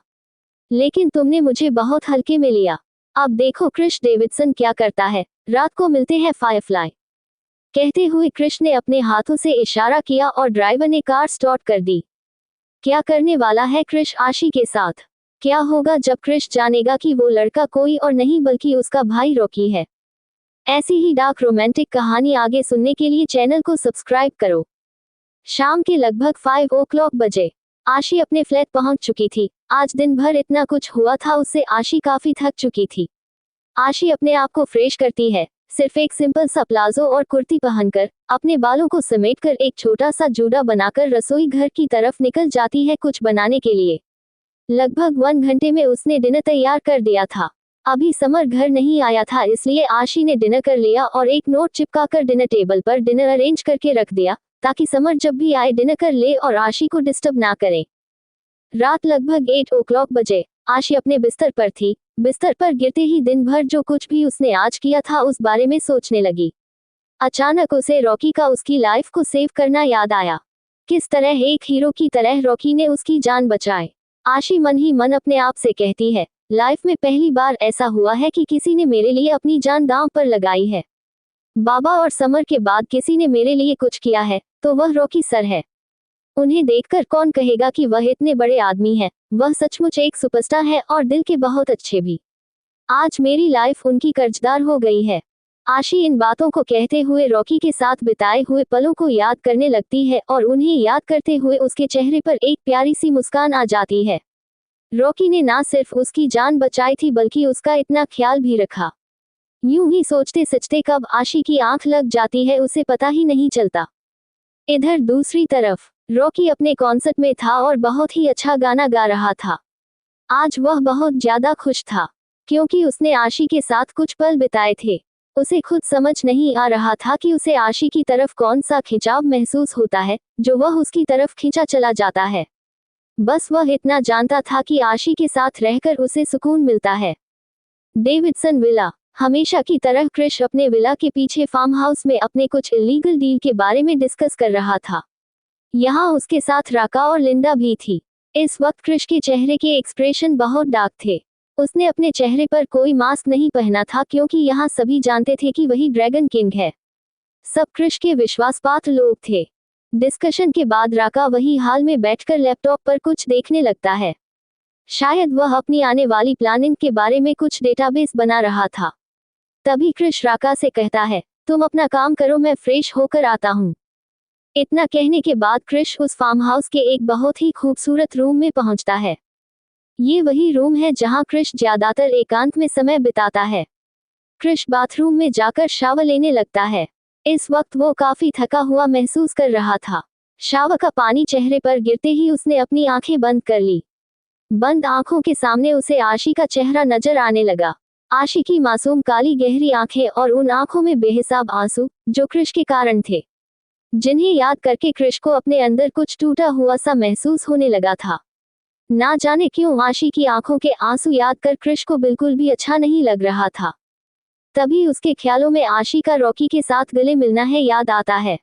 लेकिन तुमने मुझे बहुत हल्के में लिया। अब देखो क्रिश डेविडसन क्या करता है, रात को मिलते हैं फायरफ्लाई। कहते हुए क्रिश ने अपने हाथों से इशारा किया और ड्राइवर ने कार स्टार्ट कर दी। क्या करने वाला है क्रिश आशी के साथ? क्या होगा जब क्रिश जानेगा कि वो लड़का कोई और नहीं बल्कि उसका भाई रॉकी है? ऐसी ही डार्क रोमांटिक कहानी आगे सुनने के लिए चैनल को सब्सक्राइब करो। शाम के लगभग 5 o'clock बजे आशी अपने फ्लैट पहुंच चुकी थी। आज दिन भर इतना कुछ हुआ था, उससे आशी काफी थक चुकी थी। आशी अपने आप को फ्रेश करती है, सिर्फ एक सिंपल सा प्लाजो और कुर्ती पहनकर, अपने बालों को समेटकर एक छोटा सा जूड़ा बनाकर रसोई घर की तरफ निकल जाती है कुछ बनाने के लिए। लगभग 1 घंटे में उसने डिनर तैयार कर दिया था। अभी समर घर नहीं आया था, इसलिए आशी ने डिनर कर लिया और एक नोट चिपकाकर डिनर टेबल पर डिनर अरेंज करके रख दिया, ताकि समर जब भी आए डिनर कर ले और आशी को डिस्टर्ब ना करे। रात लगभग 8 o'clock बजे आशी अपने बिस्तर पर थी। बिस्तर पर गिरते ही दिन भर जो कुछ भी उसने आज किया था उस बारे में सोचने लगी। अचानक उसे रॉकी का उसकी लाइफ को सेव करना याद आया। किस तरह एक हीरो की तरह रॉकी ने उसकी जान बचाई। आशी मन ही मन अपने आप से कहती है, लाइफ में पहली बार ऐसा हुआ है कि किसी ने मेरे लिए अपनी जान दांव पर लगाई है। बाबा और समर के बाद किसी ने मेरे लिए कुछ किया है तो वह रॉकी सर है। उन्हें देखकर कौन कहेगा कि वह इतने बड़े आदमी हैं। वह सचमुच एक सुपरस्टार है और दिल के बहुत अच्छे भी। आज मेरी लाइफ उनकी कर्जदार हो गई है। आशी इन बातों को कहते हुए रॉकी के साथ बिताए हुए पलों को याद करने लगती है और उन्हें याद करते हुए उसके चेहरे पर एक प्यारी सी मुस्कान आ जाती है। रॉकी ने ना सिर्फ उसकी जान बचाई थी बल्कि उसका इतना ख्याल भी रखा। यूं ही सोचते सोचते कब आशी की आंख लग जाती है उसे पता ही नहीं चलता। इधर दूसरी तरफ रॉकी अपने कॉन्सर्ट में था और बहुत ही अच्छा गाना गा रहा था। आज वह बहुत ज्यादा खुश था, क्योंकि उसने आशी के साथ कुछ पल बिताए थे। उसे खुद समझ नहीं आ रहा था कि उसे आशी की तरफ कौन सा खिंचाव महसूस होता है जो वह उसकी तरफ खिंचा चला जाता है। बस वह इतना जानता था कि आशी के साथ रहकर उसे सुकून मिलता है। Davidson villa. हमेशा की तरह क्रिश अपने विला के पीछे फार्म हाउस में अपने कुछ इलीगल डील के बारे में डिस्कस कर रहा था। यहाँ उसके साथ राका और लिंडा भी थी। इस वक्त क्रिश के चेहरे के एक्सप्रेशन बहुत डार्क थे। उसने अपने चेहरे पर कोई मास्क नहीं पहना था, क्योंकि यहाँ सभी जानते थे कि वही ड्रैगन किंग है। सब क्रिश के विश्वासपात्र लोग थे। डिस्कशन के बाद राका वही हाल में बैठकर लैपटॉप पर कुछ देखने लगता है। शायद वह अपनी आने वाली प्लानिंग के बारे में कुछ डेटाबेस बना रहा था। तभी क्रिश राका से कहता है, तुम अपना काम करो, मैं फ्रेश होकर आता हूँ। इतना कहने के बाद क्रिश उस फार्म हाउस के एक बहुत ही खूबसूरत रूम में पहुंचता है। ये वही रूम है जहां क्रिश ज्यादातर एकांत में समय बिताता है। क्रिश बाथरूम में जाकर शावर लेने लगता है। इस वक्त वो काफी थका हुआ महसूस कर रहा था। शावर का पानी चेहरे पर गिरते ही उसने अपनी आंखें बंद कर ली। बंद आंखों के सामने उसे आशी का चेहरा नजर आने लगा। आशी की मासूम काली गहरी आंखें और उन आंखों में बेहिसाब आंसू जो क्रिश के कारण थे, जिन्हें याद करके क्रिश को अपने अंदर कुछ टूटा हुआ सा महसूस होने लगा था। ना जाने क्यों आशी की आंखों के आंसू याद कर क्रिश को बिल्कुल भी अच्छा नहीं लग रहा था। तभी उसके ख्यालों में आशी का रॉकी के साथ गले मिलना है याद आता है।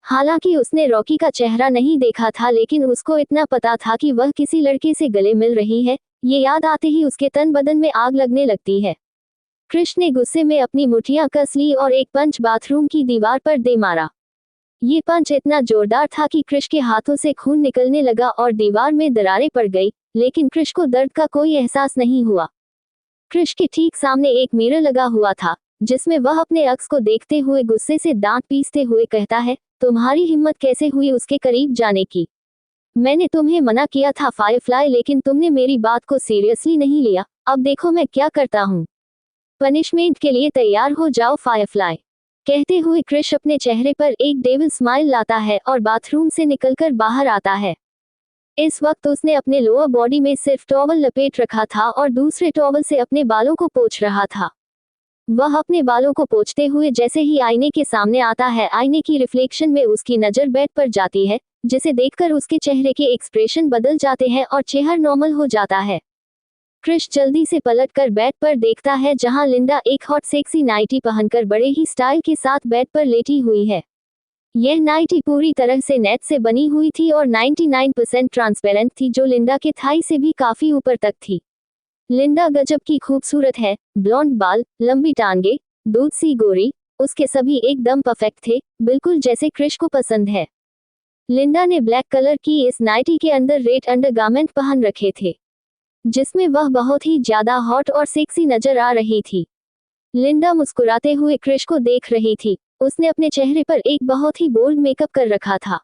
हालांकि उसने रॉकी का चेहरा नहीं देखा था, लेकिन उसको इतना पता था कि वह किसी लड़के से गले मिल रही है। ये याद आते ही उसके तन बदन में आग लगने लगती है। क्रिश ने गुस्से में अपनी मुठ्ठियां कस ली और एक पंच बाथरूम की दीवार पर दे मारा। ये पंच इतना जोरदार था कि क्रिश के हाथों से खून निकलने लगा और दीवार में दरारें पड़ गई, लेकिन क्रिश को दर्द का कोई एहसास नहीं हुआ। क्रिश के ठीक सामने एक मिरर लगा हुआ था, जिसमें वह अपने अक्स को देखते हुए गुस्से से दांत पीसते हुए कहता है, तुम्हारी हिम्मत कैसे हुई उसके करीब जाने की? मैंने तुम्हें मना किया था फायरफ्लाई, लेकिन तुमने मेरी बात को सीरियसली नहीं लिया। अब देखो मैं क्या करता हूँ। पनिशमेंट के लिए तैयार हो जाओ फायरफ्लाई। कहते हुए क्रिश अपने चेहरे पर एक डेविल स्माइल लाता है और बाथरूम से निकलकर बाहर आता है। इस वक्त उसने अपने लोअर बॉडी में सिर्फ टॉवल लपेट रखा था और दूसरे टॉवल से अपने बालों को पोंछ रहा था। वह अपने बालों को पोंछते हुए जैसे ही आईने के सामने आता है, आईने की रिफ्लेक्शन में उसकी नजर बेड पर जाती है, जिसे देखकर उसके चेहरे के एक्सप्रेशन बदल जाते हैं और चेहरा नॉर्मल हो जाता है। क्रिश जल्दी से पलटकर बेड पर देखता है जहां लिंडा एक हॉट सेक्सी नाइटी पहनकर बड़े ही स्टाइल के साथ बेड पर लेटी हुई है। यह नाइटी पूरी तरह से नेट से बनी हुई थी और 99% ट्रांसपेरेंट थी, जो लिंडा के थाई से भी काफी ऊपर तक थी। लिंडा गजब की खूबसूरत है, ब्लॉन्ड बाल, लंबी टांगे, दूध सी गोरी, उसके सभी एकदम परफेक्ट थे, बिल्कुल जैसे क्रिश को पसंद है। लिंडा ने ब्लैक कलर की इस नाइटी के अंदर रेड अंडरगारमेंट पहन रखे थे, जिसमें वह बहुत ही ज्यादा हॉट और सेक्सी नजर आ रही थी। लिंडा मुस्कुराते हुए क्रिश को देख रही थी। उसने अपने चेहरे पर एक बहुत ही बोल्ड मेकअप कर रखा था।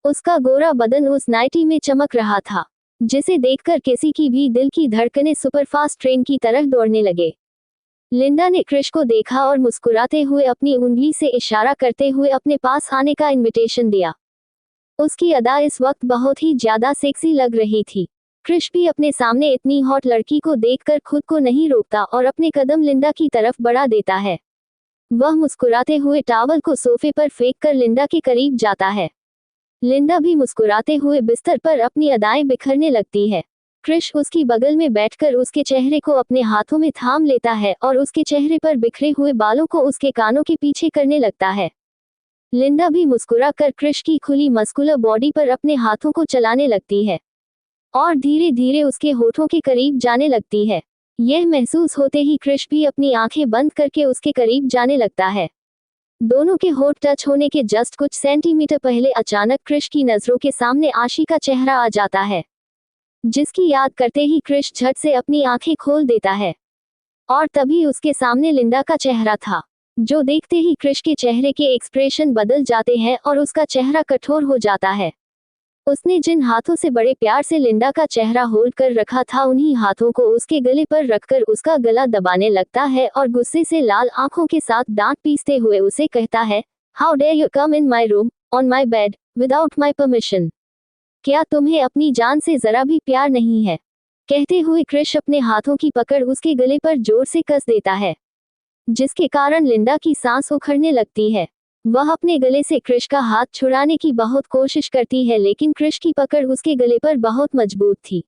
उसका गोरा बदन उस नाइटी में चमक रहा था, जिसे देखकर किसी की भी दिल की धड़कनें सुपरफास्ट ट्रेन की तरह दौड़ने लगे। लिंडा ने क्रिश को देखा और मुस्कुराते हुए अपनी उंगली से इशारा करते हुए अपने पास आने का इनविटेशन दिया। उसकी अदा इस वक्त बहुत ही ज्यादा सेक्सी लग रही थी। क्रिश भी अपने सामने इतनी हॉट लड़की को देखकर खुद को नहीं रोकता और अपने कदम लिंडा की तरफ बढ़ा देता है। वह मुस्कुराते हुए टॉवल को सोफे पर फेंक कर लिंडा के करीब जाता है। लिंडा भी मुस्कुराते हुए बिस्तर पर अपनी अदाएं बिखरने लगती है। क्रिश उसकी बगल में बैठकर उसके चेहरे को अपने हाथों में थाम लेता है और उसके चेहरे पर बिखरे हुए बालों को उसके कानों के पीछे करने लगता है। लिंडा भी मुस्कुरा कर क्रिश की खुली मस्कुलर बॉडी पर अपने हाथों को चलाने लगती है और धीरे धीरे उसके होठों के करीब जाने लगती है। यह महसूस होते ही क्रिश भी अपनी आंखें बंद करके उसके करीब जाने लगता है। दोनों के होठ टच होने के जस्ट कुछ सेंटीमीटर पहले अचानक क्रिश की नजरों के सामने आशी का चेहरा आ जाता है, जिसकी याद करते ही क्रिश झट से अपनी आंखें खोल देता है। और तभी उसके सामने लिंडा का चेहरा था, जो देखते ही क्रिश के चेहरे के एक्सप्रेशन बदल जाते हैं और उसका चेहरा कठोर हो जाता है। उसने जिन हाथों से बड़े प्यार से लिंडा का चेहरा होल्ड कर रखा था, उन्हीं हाथों को उसके गले पर रखकर उसका गला दबाने लगता है और गुस्से से लाल आंखों के साथ दांत पीसते हुए उसे कहता है, how dare you come in my room on my bed without my permission. क्या तुम्हें अपनी जान से जरा भी प्यार नहीं है? कहते हुए क्रिश अपने हाथों की पकड़ उसके गले पर जोर से कस देता है, जिसके कारण लिंडा की सांस उखड़ने लगती है। वह अपने गले से क्रिश का हाथ छुड़ाने की बहुत कोशिश करती है, लेकिन क्रिश की पकड़ उसके गले पर बहुत मजबूत थी।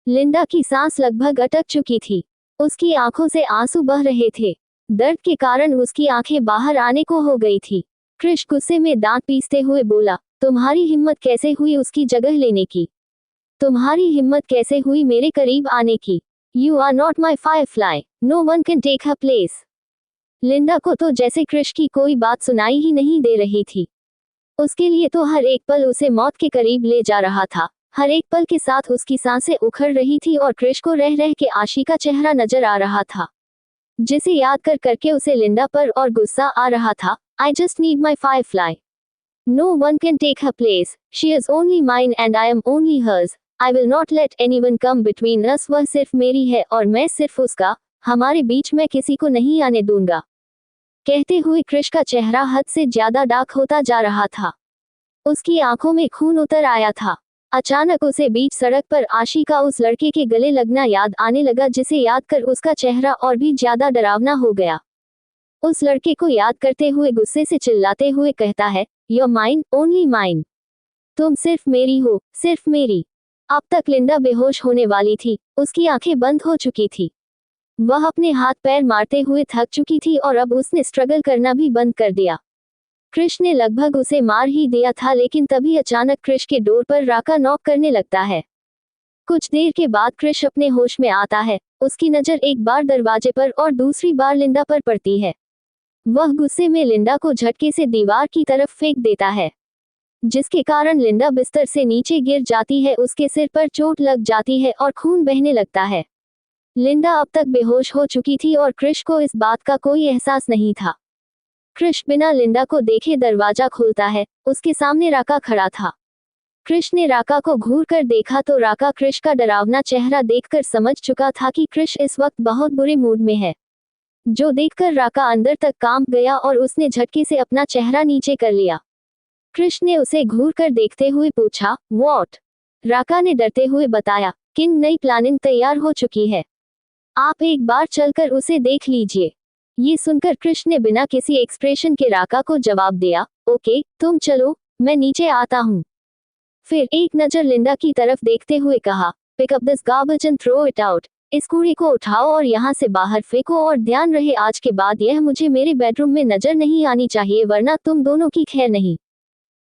लिंडा की सांस लगभग अटक चुकी थी। उसकी आंखों से आंसू बह रहे थे। दर्द के कारण उसकी आंखें बाहर आने को हो गई थी। क्रिश गुस्से में दांत पीसते हुए बोला, तुम्हारी हिम्मत कैसे हुई उसकी जगह लेने की? तुम्हारी हिम्मत कैसे हुई मेरे करीब आने की? You are not my firefly, no one can take her place. Linda को तो जैसे क्रिश की कोई बात सुनाई ही नहीं दे रही थी। उसके लिए तो हर एक पल उसे मौत के करीब ले जा रहा था। हर एक पल के साथ उसकी सांसें उखड़ रही थी और क्रिश को रह रह के आशी का चेहरा नजर आ रहा था, जिसे याद कर करके उसे लिंडा पर और गुस्सा आ रहा था। I just need my firefly, no one can take her place, she is only mine and I am only hers, I will not let anyone come between us. वह सिर्फ मेरी है और मैं सिर्फ उसका, हमारे बीच में किसी को नहीं आने दूंगा। कहते हुए क्रिश का चेहरा हद से ज्यादा डार्क होता जा रहा था। उसकी आंखों में खून उतर आया था। अचानक उसे बीच सड़क पर आशी का उस लड़के के गले लगना याद आने लगा, जिसे याद कर उसका चेहरा और भी ज्यादा डरावना हो गया। उस लड़के को याद करते हुए गुस्से से चिल्लाते हुए कहता है, योर माइन, ओनली माइन। तुम सिर्फ मेरी हो, सिर्फ मेरी। अब तक लिंडा बेहोश होने वाली थी। उसकी आंखें बंद हो चुकी थी। वह अपने हाथ पैर मारते हुए थक चुकी थी और अब उसने स्ट्रगल करना भी बंद कर दिया। क्रिश ने लगभग उसे मार ही दिया था, लेकिन तभी अचानक क्रिश के डोर पर राका नॉक करने लगता है। कुछ देर के बाद क्रिश अपने होश में आता है। उसकी नजर एक बार दरवाजे पर और दूसरी बार लिंडा पर पड़ती है। वह गुस्से में लिंडा को झटके से दीवार की तरफ फेंक देता है, जिसके कारण लिंडा बिस्तर से नीचे गिर जाती है। उसके सिर पर चोट लग जाती है और खून बहने लगता है। लिंडा अब तक बेहोश हो चुकी थी और क्रिश को इस बात का कोई एहसास नहीं था। क्रिश बिना लिंडा को देखे दरवाजा खोलता है। उसके सामने राका खड़ा था। कृष ने राका को घूर कर देखा तो राका कृष का डरावना चेहरा देखकर समझ चुका था कि कृष इस वक्त बहुत बुरे मूड में है, जो देखकर राका अंदर तक कांप गया और उसने झटके से अपना चेहरा नीचे कर लिया। कृष ने उसे घूर कर देखते हुए पूछा, व्हाट? राका ने डरते हुए बताया, किंग, नई प्लानिंग तैयार हो चुकी है, आप एक बार चलकर उसे देख लीजिए। ये सुनकर कृष ने बिना किसी एक्सप्रेशन के राका को जवाब दिया, ओके, तुम चलो, मैं नीचे आता हूँ। फिर एक नजर लिंडा की तरफ देखते हुए कहा, pick up this garbage and throw it out. इस कूड़े को उठाओ और यहाँ से बाहर फेंको, और ध्यान रहे आज के बाद यह मुझे मेरे बेडरूम में नजर नहीं आनी चाहिए, वरना तुम दोनों की खैर नहीं।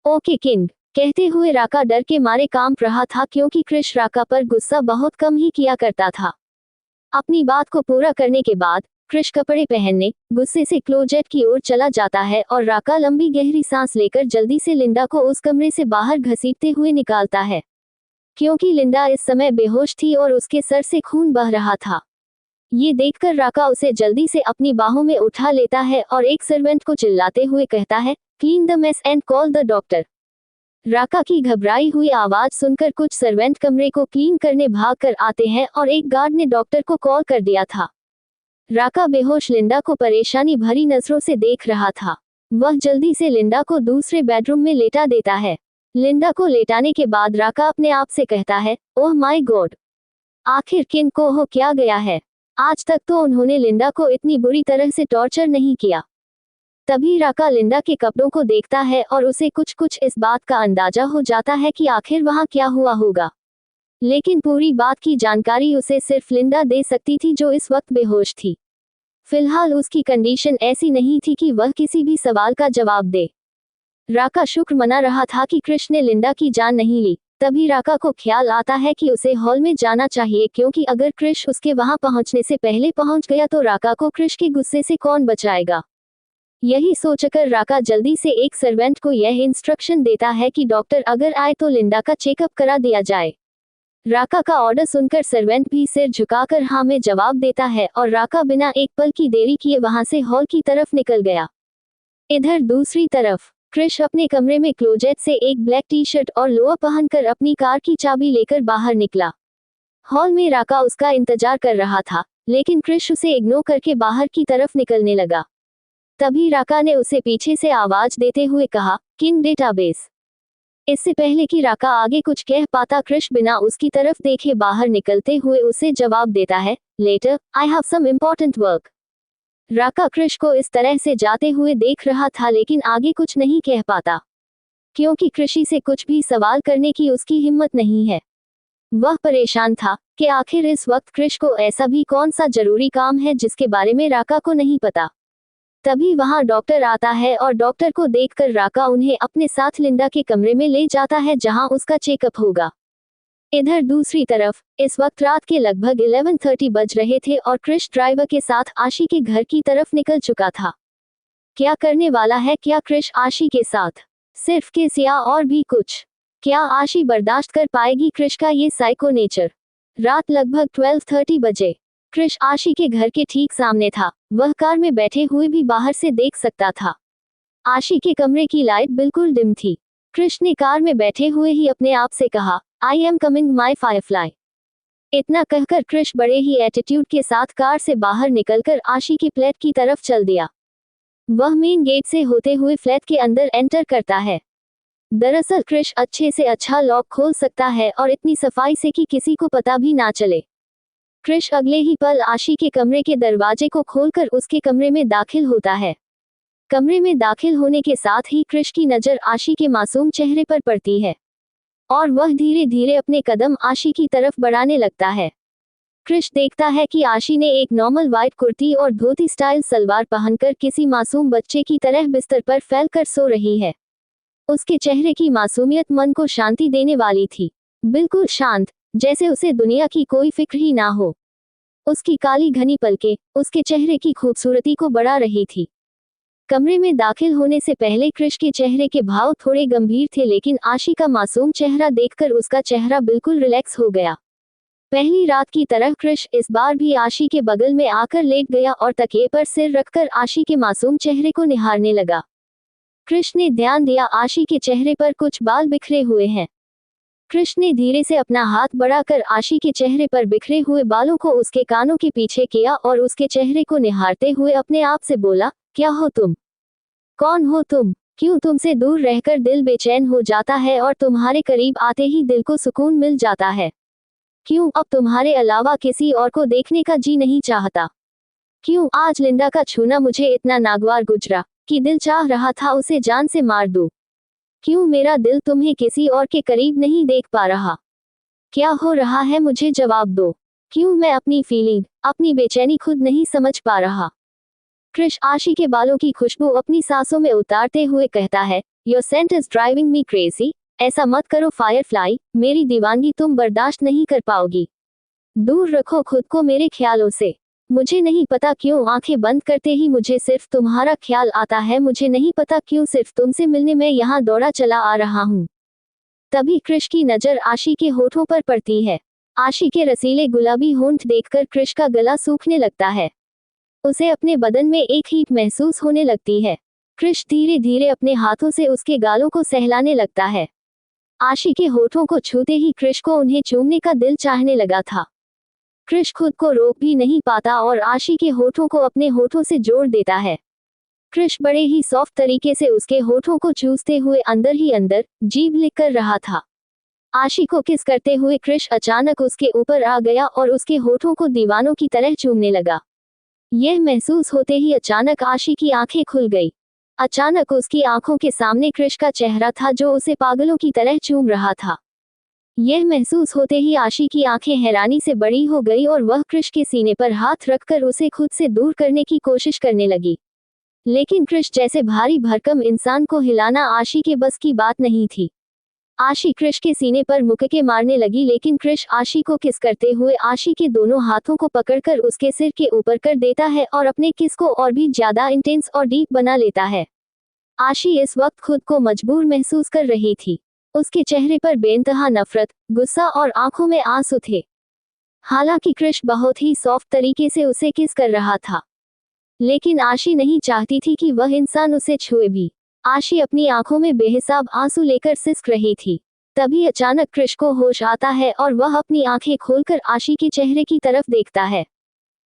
ओके किंग, कहते हुए राका डर के मारे कांप रहा था, क्योंकि कृष राका पर गुस्सा बहुत कम ही किया करता था। अपनी बात को पूरा करने के बाद कृष कपड़े पहनने गुस्से से क्लोजेट की ओर चला जाता है और राका लंबी गहरी सांस लेकर जल्दी से लिंडा को उस कमरे से बाहर घसीटते हुए निकालता है, क्योंकि लिंडा इस समय बेहोश थी और उसके सर से खून बह रहा था। ये देखकर राका उसे जल्दी से अपनी बाहों में उठा लेता है और एक सर्वेंट को चिल्लाते हुए कहता है, clean the mess and call the doctor. Raka की घबराई हुई आवाज सुनकर कुछ सर्वेंट कमरे को क्लीन करने भाग कर आते हैं और एक गार्ड ने डॉक्टर को कॉल कर दिया था। राका बेहोश लिंडा को परेशानी भरी नजरों से देख रहा था। वह जल्दी से लिंडा को दूसरे बेडरूम में लेटा देता है। लिंडा को लेटाने के बाद राका अपने आप से कहता है, ओह माय गॉड, आखिर किन को हो क्या गया है? आज तक तो उन्होंने लिंडा को इतनी बुरी तरह से टॉर्चर नहीं किया। तभी राका लिंडा के कपड़ों को देखता है और उसे कुछ कुछ इस बात का अंदाजा हो जाता है कि आखिर वहां क्या हुआ होगा, लेकिन पूरी बात की जानकारी उसे सिर्फ लिंडा दे सकती थी, जो इस वक्त बेहोश थी। फिलहाल उसकी कंडीशन ऐसी नहीं थी कि वह किसी भी सवाल का जवाब दे। राका शुक्र मना रहा था कि कृष ने लिंडा की जान नहीं ली। तभी राका को ख्याल आता है कि उसे हॉल में जाना चाहिए, क्योंकि अगर कृष उसके वहां पहुंचने से पहले पहुंच गया तो राका को कृष के गुस्से से कौन बचाएगा। यही सोचकर राका जल्दी से एक सर्वेंट को यह इंस्ट्रक्शन देता है कि डॉक्टर अगर आए तो लिंडा का चेकअप करा दिया जाए। राका का ऑर्डर सुनकर सर्वेंट भी सिर झुकाकर हाँ में जवाब देता है और राका बिना एक पल की देरी किए वहां से हॉल की तरफ निकल गया। इधर दूसरी तरफ कृष अपने कमरे में क्लोजेट से एक ब्लैक टी शर्ट और लोअर पहनकर अपनी कार की चाबी लेकर बाहर निकला। हॉल में राका उसका इंतजार कर रहा था, लेकिन कृष उसे इग्नोर करके बाहर की तरफ निकलने लगा। तभी राका ने उसे पीछे से आवाज देते हुए कहा, किंग डेटाबेस। इससे पहले कि राका आगे कुछ कह पाता, कृष बिना उसकी तरफ देखे बाहर निकलते हुए उसे जवाब देता है, later, I have some important work. Raka Krish को इस तरह से जाते हुए देख रहा था, लेकिन आगे कुछ नहीं कह पाता, क्योंकि कृषि से कुछ भी सवाल करने की उसकी हिम्मत नहीं है। वह परेशान था कि आखिर इस वक्त कृष को ऐसा भी कौन सा जरूरी काम है जिसके बारे में राका को नहीं पता। तभी वहां डॉक्टर आता है और डॉक्टर को देखकर राका उन्हें अपने साथ लिंडा के कमरे में ले जाता है, जहां उसका चेकअप होगा। इधर दूसरी तरफ इस वक्त रात के लगभग 11:30 बज रहे थे और कृष ड्राइवर के साथ आशी के घर की तरफ निकल चुका था। क्या करने वाला है क्या कृष आशी के साथ? सिर्फ किस या और भी कुछ? क्या आशी बर्दाश्त कर पाएगी कृष का ये साइको नेचर? रात लगभग 12:30 बजे कृष आशी के घर के ठीक सामने था। वह कार में बैठे हुए भी बाहर से देख सकता था। आशी के कमरे की लाइट बिल्कुल डिम थी। कृष ने कार में बैठे हुए ही अपने आप से कहा, I am coming my Firefly. इतना कहकर कृष बड़े ही एटीट्यूड के साथ कार से बाहर निकलकर आशी के फ्लैट की तरफ चल दिया। वह मेन गेट से होते हुए फ्लैट के अंदर एंटर करता है। दरअसल कृष अच्छे से अच्छा लॉक खोल सकता है और इतनी सफाई से कि किसी को पता भी ना चले। कृष अगले ही पल आशी के कमरे के दरवाजे को खोलकर उसके कमरे में दाखिल होता है। कमरे में दाखिल होने के साथ ही कृष की नजर आशी के मासूम चेहरे पर पड़ती है और वह धीरे धीरे अपने कदम आशी की तरफ बढ़ाने लगता है। कृष देखता है कि आशी ने एक नॉर्मल व्हाइट कुर्ती और धोती स्टाइल सलवार पहनकर किसी मासूम बच्चे की तरह बिस्तर पर फैलकर सो रही है। उसके चेहरे की मासूमियत मन को शांति देने वाली थी, बिल्कुल शांत, जैसे उसे दुनिया की कोई फिक्र ही ना हो। उसकी काली घनी पलकें उसके चेहरे की खूबसूरती को बढ़ा रही थी। कमरे में दाखिल होने से पहले कृष के चेहरे के भाव थोड़े गंभीर थे, लेकिन आशी का मासूम चेहरा देखकर उसका चेहरा बिल्कुल रिलैक्स हो गया। पहली रात की तरह कृष इस बार भी आशी के बगल में आकर लेट गया और तकिए पर सिर रखकर आशी के मासूम चेहरे को निहारने लगा। कृष ने ध्यान दिया, आशी के चेहरे पर कुछ बाल बिखरे हुए हैं। कृष ने धीरे से अपना हाथ बढ़ाकर आशी के चेहरे पर बिखरे हुए बालों को उसके कानों के पीछे किया और उसके चेहरे को निहारते हुए अपने आप से बोला, क्या हो तुम? कौन हो तुम? क्यों तुमसे दूर रहकर दिल बेचैन हो जाता है और तुम्हारे करीब आते ही दिल को सुकून मिल जाता है? क्यों अब तुम्हारे अलावा किसी और को देखने का जी नहीं चाहता? क्यों आज लिंडा का छूना मुझे इतना नागवार गुजरा कि दिल चाह रहा था उसे जान से मार दूं? क्यों मेरा दिल तुम्हें किसी और के करीब नहीं देख पा रहा? क्या हो रहा है, मुझे जवाब दो। क्यों मैं अपनी फीलिंग, अपनी बेचैनी खुद नहीं समझ पा रहा? कृष आशी के बालों की खुशबू अपनी सांसों में उतारते हुए कहता है, your scent is driving me crazy. ऐसा मत करो फायरफ्लाई, मेरी दीवानगी तुम बर्दाश्त नहीं कर पाओगी। दूर रखो खुद को मेरे ख्यालों से। मुझे नहीं पता क्यों आंखें बंद करते ही मुझे सिर्फ तुम्हारा ख्याल आता है। मुझे नहीं पता क्यों सिर्फ तुमसे मिलने मैं यहाँ दौड़ा चला आ रहा हूँ। तभी कृष की नजर आशी के होठों पर पड़ती है। आशी के रसीले गुलाबी होंठ देखकर कृष का गला सूखने लगता है। उसे अपने बदन में एक हीट महसूस होने लगती है। कृष धीरे धीरे अपने हाथों से उसके गालों को सहलाने लगता है। आशी के होठों को छूते ही कृष को उन्हें चूमने का दिल चाहने लगा था। कृष खुद को रोक भी नहीं पाता और आशी के होठों को अपने होठों से जोड़ देता है। कृष बड़े ही सॉफ्ट तरीके से उसके होठों को चूसते हुए अंदर ही अंदर जीभ लिक कर रहा था। आशी को किस करते हुए कृष अचानक उसके ऊपर आ गया और उसके होठों को दीवानों की तरह चूमने लगा। यह महसूस होते ही अचानक आशी की आंखें खुल गई। अचानक उसकी आंखों के सामने कृष का चेहरा था जो उसे पागलों की तरह चूम रहा था। यह महसूस होते ही आशी की आंखें हैरानी से बड़ी हो गई और वह कृष के सीने पर हाथ रखकर उसे खुद से दूर करने की कोशिश करने लगी। लेकिन कृष जैसे भारी भरकम इंसान को हिलाना आशी के बस की बात नहीं थी। आशी कृष के सीने पर मुक्के मारने लगी, लेकिन कृष आशी को किस करते हुए आशी के दोनों हाथों को पकड़कर उसके सिर के ऊपर कर देता है और अपने किस को और भी ज्यादा इंटेंस और डीप बना लेता है। आशी इस वक्त खुद को मजबूर महसूस कर रही थी। उसके चेहरे पर बेइंतहा नफरत, गुस्सा और आंखों में आंसू थे। हालांकि कृष बहुत ही सॉफ्ट तरीके से उसे किस कर रहा था, लेकिन आशी नहीं चाहती थी कि वह इंसान उसे छुए भी। आशी अपनी आंखों में बेहिसाब आंसू लेकर सिसक रही थी। तभी अचानक कृष को होश आता है और वह अपनी आंखें खोलकर आशी के चेहरे की तरफ देखता है।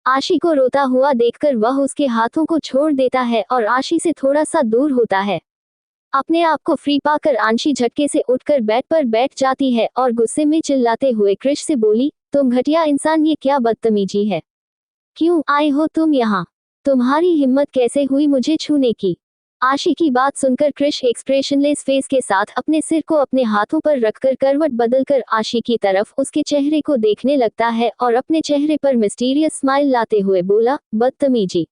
आशी को रोता हुआ देखकर वह उसके हाथों को छोड़ देता है और आशी से थोड़ा सा दूर होता है। अपने आप को फ्री पाकर आंशी झटके से उठकर बेड पर बैठ जाती है और गुस्से में चिल्लाते हुए कृष से बोली, तुम घटिया इंसान, ये क्या बदतमीजी है? क्यों आए हो तुम यहाँ? तुम्हारी हिम्मत कैसे हुई मुझे छूने की? आशी की बात सुनकर कृष एक्सप्रेशनलेस फेस के साथ अपने सिर को अपने हाथों पर रखकर करवट बदलकर आशी की तरफ उसके चेहरे को देखने लगता है और अपने चेहरे पर मिस्टीरियस स्माइल लाते हुए बोला, बदतमीजी?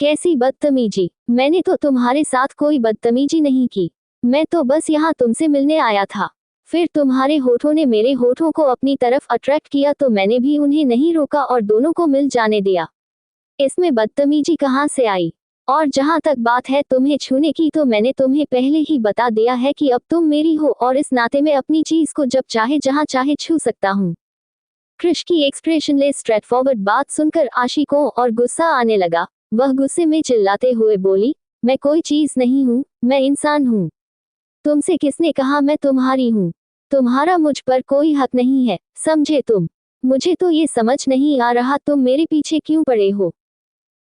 कैसी बदतमीजी? मैंने तो तुम्हारे साथ कोई बदतमीजी नहीं की। मैं तो बस यहाँ तुमसे मिलने आया था। फिर तुम्हारे होठों ने मेरे होठों को अपनी तरफ अट्रैक्ट किया तो मैंने भी उन्हें नहीं रोका और दोनों को मिल जाने दिया। इसमें बदतमीजी कहाँ से आई? और जहाँ तक बात है तुम्हें छूने की, तो मैंने तुम्हें पहले ही बता दिया है कि अब तुम मेरी हो और इस नाते में अपनी चीज को जब चाहे जहाँ चाहे छू सकता हूँ। कृष की एक्सप्रेशनलेस स्ट्रेटफॉरवर्ड बात सुनकर आशी को और गुस्सा आने लगा। वह गुस्से में चिल्लाते हुए बोली, मैं कोई चीज नहीं हूँ, मैं इंसान हूँ। तुमसे किसने कहा मैं तुम्हारी हूँ? तुम्हारा मुझ पर कोई हक नहीं है, समझे तुम? मुझे तो ये समझ नहीं आ रहा तुम मेरे पीछे क्यों पड़े हो?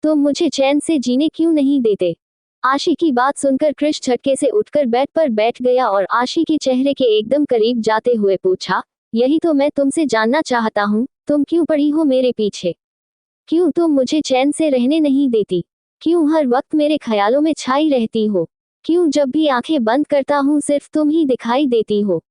तुम मुझे चैन से जीने क्यों नहीं देते? आशी की बात सुनकर कृष झटके से उठकर बेड पर बैठ गया और आशी के चेहरे के एकदम करीब जाते हुए पूछा, यही तो मैं तुमसे जानना चाहता हूँ, तुम क्यों पड़ी हो मेरे पीछे? क्यों तुम मुझे चैन से रहने नहीं देती? क्यों हर वक्त मेरे ख्यालों में छाई रहती हो? क्यों जब भी आंखें बंद करता हूँ सिर्फ तुम ही दिखाई देती हो?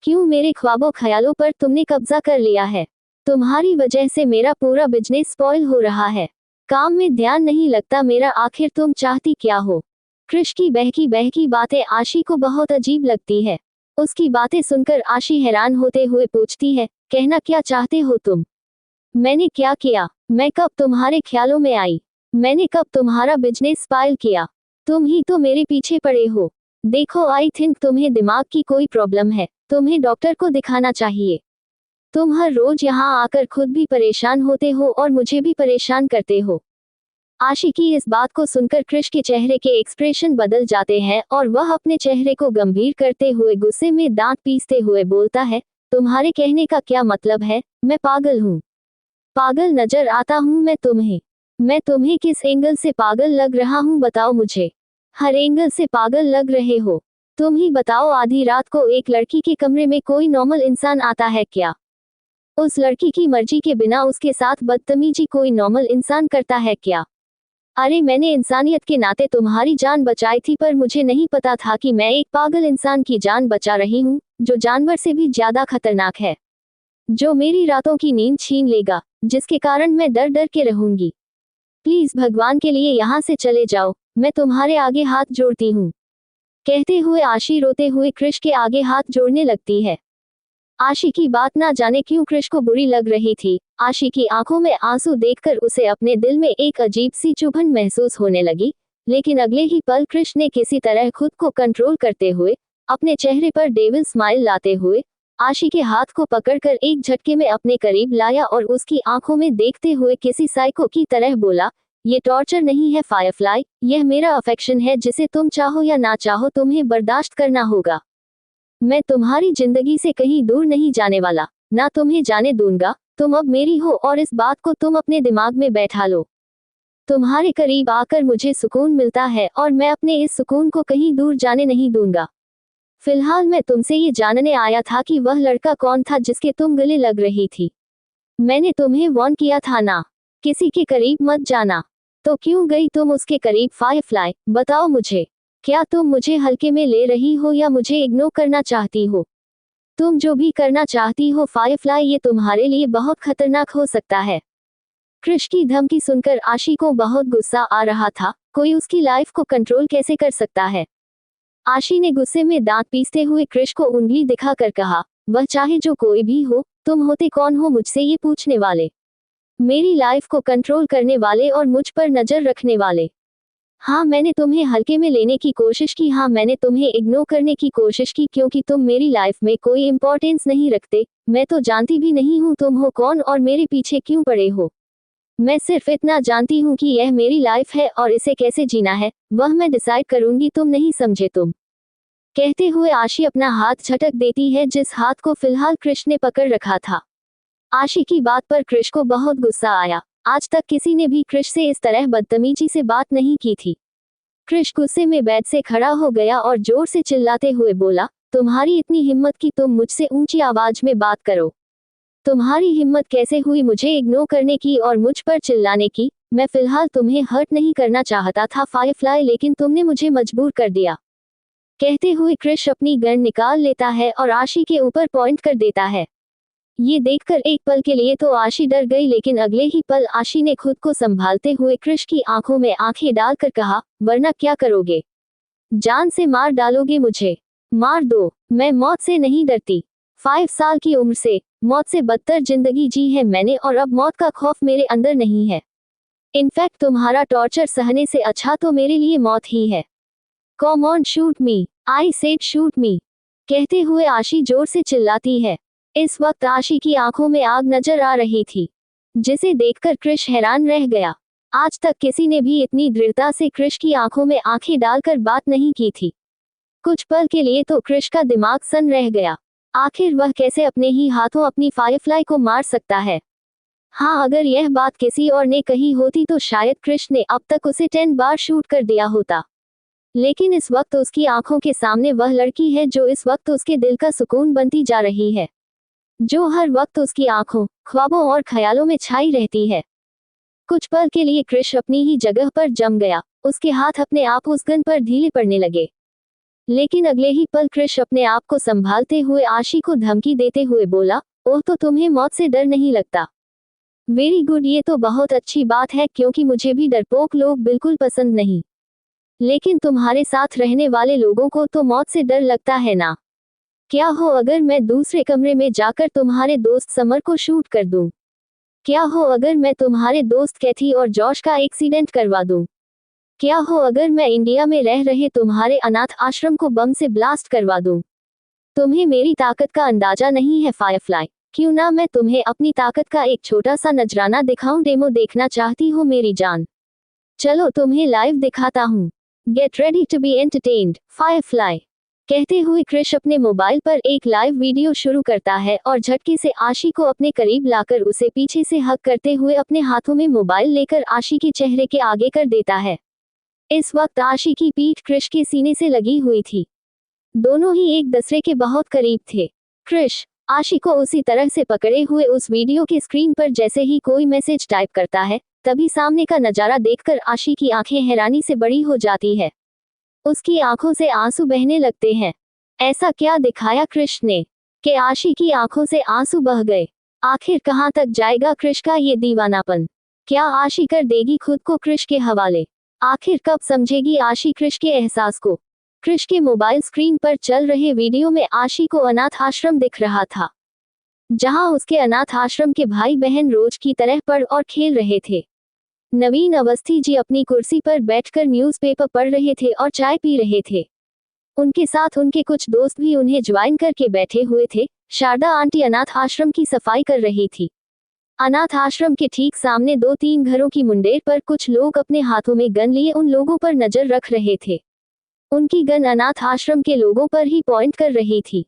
क्यों मेरे ख्वाबों ख्यालों पर तुमने कब्जा कर लिया है? तुम्हारी वजह से मेरा पूरा बिजनेस स्पॉइल हो रहा है। काम में ध्यान नहीं लगता मेरा, आखिर तुम चाहती क्या हो? कृष की बहकी बहकी बातें आशी को बहुत अजीब लगती है। उसकी बातें सुनकर आशी हैरान होते हुए पूछती है, कहना क्या चाहते हो तुम? मैंने क्या किया? मैं कब तुम्हारे ख्यालों में आई? मैंने कब तुम्हारा बिजनेस स्पॉइल किया? तुम ही तो मेरे पीछे पड़े हो। देखो, आई थिंक तुम्हें दिमाग की कोई प्रॉब्लम है, तुम्हें डॉक्टर को दिखाना चाहिए। तुम हर रोज यहाँ आकर खुद भी परेशान होते हो और मुझे भी परेशान करते हो। आशी की इस बात को सुनकर कृष के चेहरे के एक्सप्रेशन बदल जाते हैं और वह अपने चेहरे को गंभीर करते हुए गुस्से में दांत पीसते हुए बोलता है, तुम्हारे कहने का क्या मतलब है? मैं पागल हूँ? पागल नजर आता हूँ मैं तुम्हें? मैं तुम्हें किस एंगल से पागल लग रहा हूँ बताओ मुझे। हर एंगल से पागल लग रहे हो। तुम ही बताओ, आधी रात को एक लड़की के कमरे में कोई नॉर्मल इंसान आता है क्या? उस लड़की की मर्जी के बिना उसके साथ बदतमीजी कोई नॉर्मल इंसान करता है क्या? अरे मैंने इंसानियत के नाते तुम्हारी जान बचाई थी, पर मुझे नहीं पता था कि मैं एक पागल इंसान की जान बचा रही हूँ, जो जानवर से भी ज्यादा खतरनाक है, जो मेरी रातों की नींद छीन लेगा, जिसके कारण मैं डर डर के रहूंगी। प्लीज भगवान के लिए यहाँ से चले जाओ, मैं तुम्हारे आगे हाथ जोड़ती हूँ। कहते हुए आशी रोते हुए कृष के आगे हाथ जोड़ने लगती है। आशी की बात ना जाने क्यों कृष को बुरी लग रही थी। आशी की आंखों में आंसू देखकर उसे अपने दिल में एक अजीब सी चुभन महसूस होने लगी, लेकिन अगले ही पल कृष ने किसी तरह खुद को कंट्रोल करते हुए अपने चेहरे पर डेविल स्माइल लाते हुए आशी के हाथ को पकड़कर एक झटके में अपने करीब लाया और उसकी आंखों में देखते हुए किसी साइको की तरह बोला, ये टॉर्चर नहीं है फायरफ्लाई, यह मेरा अफेक्शन है जिसे तुम चाहो या ना चाहो तुम्हें बर्दाश्त करना होगा। मैं तुम्हारी जिंदगी से कहीं दूर नहीं जाने वाला, ना तुम्हें जाने दूंगा। तुम अब मेरी हो और इस बात को तुम अपने दिमाग में बैठा लो। तुम्हारे करीब आकर मुझे सुकून मिलता है और मैं अपने इस सुकून को कहीं दूर जाने नहीं दूंगा। फिलहाल मैं तुमसे ये जानने आया था कि वह लड़का कौन था जिसके तुम गले लग रही थी। मैंने तुम्हें वार्न किया था ना, किसी के करीब मत जाना, तो क्यों गई तुम उसके करीब फायरफ्लाई? बताओ मुझे, क्या तुम मुझे हल्के में ले रही हो या मुझे इग्नोर करना चाहती हो? तुम जो भी करना चाहती हो फायरफ्लाई, ये तुम्हारे लिए बहुत खतरनाक हो सकता है। कृष की धमकी सुनकर आशी को बहुत गुस्सा आ रहा था। कोई उसकी लाइफ को कंट्रोल कैसे कर सकता है? आशी ने गुस्से में दांत पीसते हुए कृष को उंगली दिखाकर कहा, वह चाहे जो कोई भी हो, तुम होते कौन हो मुझसे ये पूछने वाले? मेरी लाइफ को कंट्रोल करने वाले और मुझ पर नजर रखने वाले। हाँ, मैंने तुम्हें हल्के में लेने की कोशिश की, हाँ मैंने तुम्हें इग्नोर करने की कोशिश की, क्योंकि तुम मेरी लाइफ में कोई इंपॉर्टेंस नहीं रखते। मैं तो जानती भी नहीं हूँ तुम हो कौन और मेरे पीछे क्यों पड़े हो। मैं सिर्फ इतना जानती हूँ कि यह मेरी लाइफ है और इसे कैसे जीना है वह मैं डिसाइड करूंगी, तुम नहीं समझे तुम। कहते हुए आशी अपना हाथ झटक देती है, जिस हाथ को फिलहाल कृष ने पकड़ रखा था। आशी की बात पर कृष को बहुत गुस्सा आया। आज तक किसी ने भी कृष से इस तरह बदतमीजी से बात नहीं की थी। कृष गुस्से में बेड से खड़ा हो गया और जोर से चिल्लाते हुए बोला, तुम्हारी इतनी हिम्मत कि तुम मुझसे ऊंची आवाज में बात करो? तुम्हारी हिम्मत कैसे हुई मुझे इग्नोर करने की और मुझ पर चिल्लाने की? मैं फिलहाल तुम्हें हर्ट नहीं करना चाहता था फायरफ्लाई, लेकिन तुमने मुझे मजबूर कर दिया। कहते हुए कृष अपनी गन निकाल लेता है और आशी के ऊपर पॉइंट कर देता है। ये देखकर एक पल के लिए तो आशी डर गई, लेकिन अगले ही पल आशी ने खुद को संभालते हुए कृष की आंखों में आंखें डालकर कहा, वरना क्या करोगे? जान से मार डालोगे मुझे? मार दो, मैं मौत से नहीं डरती। 5 साल की उम्र से मौत से बदतर जिंदगी जी है मैंने और अब मौत का खौफ मेरे अंदर नहीं है। इनफैक्ट तुम्हारा टॉर्चर सहने से अच्छा तो मेरे लिए मौत ही है। Come on shoot me, I said shoot मी। कहते हुए आशी जोर से चिल्लाती है। इस वक्त आशी की आंखों में आग नजर आ रही थी, जिसे देखकर कृष हैरान रह गया। आज तक किसी ने भी इतनी दृढ़ता से कृष की आंखों में आंखें डालकर बात नहीं की थी। कुछ पल के लिए तो कृष का दिमाग सन रह गया। आखिर वह कैसे अपने ही हाथों अपनी फायरफ्लाई को मार सकता है? हाँ, अगर यह बात किसी और ने कही होती तो शायद कृष ने अब तक उसे 10 बार शूट कर दिया होता। लेकिन इस वक्त उसकी आंखों के सामने वह लड़की है जो इस वक्त उसके दिल का सुकून बनती जा रही है, जो हर वक्त उसकी आंखों, ख्वाबों और ख्यालों में छाई रहती है। कुछ पल के लिए कृष अपनी ही जगह पर जम गया। उसके हाथ अपने आप उस गन पर ढीले पड़ने लगे, लेकिन अगले ही पल कृष अपने आप को संभालते हुए आशी को धमकी देते हुए बोला, ओह तो तुम्हें मौत से डर नहीं लगता? वेरी गुड, ये तो बहुत अच्छी बात है, क्योंकि मुझे भी डरपोक लोग बिल्कुल पसंद नहीं। लेकिन तुम्हारे साथ रहने वाले लोगों को तो मौत से डर लगता है ना? क्या हो अगर मैं दूसरे कमरे में जाकर तुम्हारे दोस्त समर को शूट कर दूं? क्या हो अगर मैं तुम्हारे दोस्त कैथी और जॉश का एक्सीडेंट करवा दूं? क्या हो अगर मैं इंडिया में रह रहे तुम्हारे अनाथ आश्रम को बम से ब्लास्ट करवा दूं? तुम्हें मेरी ताकत का अंदाजा नहीं है फायरफ्लाई। क्यों ना मैं तुम्हें अपनी ताकत का एक छोटा सा नजराना दिखाऊं? डेमो देखना चाहती हो मेरी जान? चलो तुम्हें लाइव दिखाता हूँ। Get ready to be entertained, firefly. कहते हुए क्रिश अपने मोबाइल पर एक लाइव वीडियो शुरू करता है और झटके से आशी को अपने करीब लाकर उसे पीछे से हग करते हुए अपने हाथों में मोबाइल लेकर आशी के चेहरे के आगे कर देता है। इस वक्त आशी की पीठ क्रिश के सीने से लगी हुई थी। दोनों ही एक दूसरे के बहुत करीब थे। क्रिश आशी को उसी तरह से पकड़े हुए उस वीडियो के स्क्रीन पर जैसे ही कोई मैसेज टाइप करता है, तभी सामने का नजारा देखकर आशी की आंखें हैरानी से बड़ी हो जाती है। उसकी आंखों से आंसू बहने लगते हैं। ऐसा क्या दिखाया क्रिश ने कि आशी की आंखों से आंसू बह गए। आखिर कहां तक जाएगा क्रिश का ये दीवानापन? क्या आशी कर देगी खुद को क्रिश के हवाले? आखिर कब समझेगी आशी क्रिश के एहसास को? क्रिश के मोबाइल स्क्रीन पर चल रहे वीडियो में आशी को अनाथ आश्रम दिख रहा था, जहां उसके अनाथ आश्रम के भाई बहन रोज की तरह पढ़ और खेल रहे थे। नवीन अवस्थी जी अपनी कुर्सी पर बैठकर न्यूज़पेपर पढ़ रहे थे और चाय पी रहे थे। उनके साथ उनके कुछ दोस्त भी उन्हें ज्वाइन करके बैठे हुए थे। शारदा आंटी अनाथ आश्रम की सफाई कर रही थी। अनाथ आश्रम के ठीक सामने 2-3 घरों की मुंडेर पर कुछ लोग अपने हाथों में गन लिए उन लोगों पर नजर रख रहे थे। उनकी गन अनाथ आश्रम के लोगों पर ही पॉइंट कर रही थी।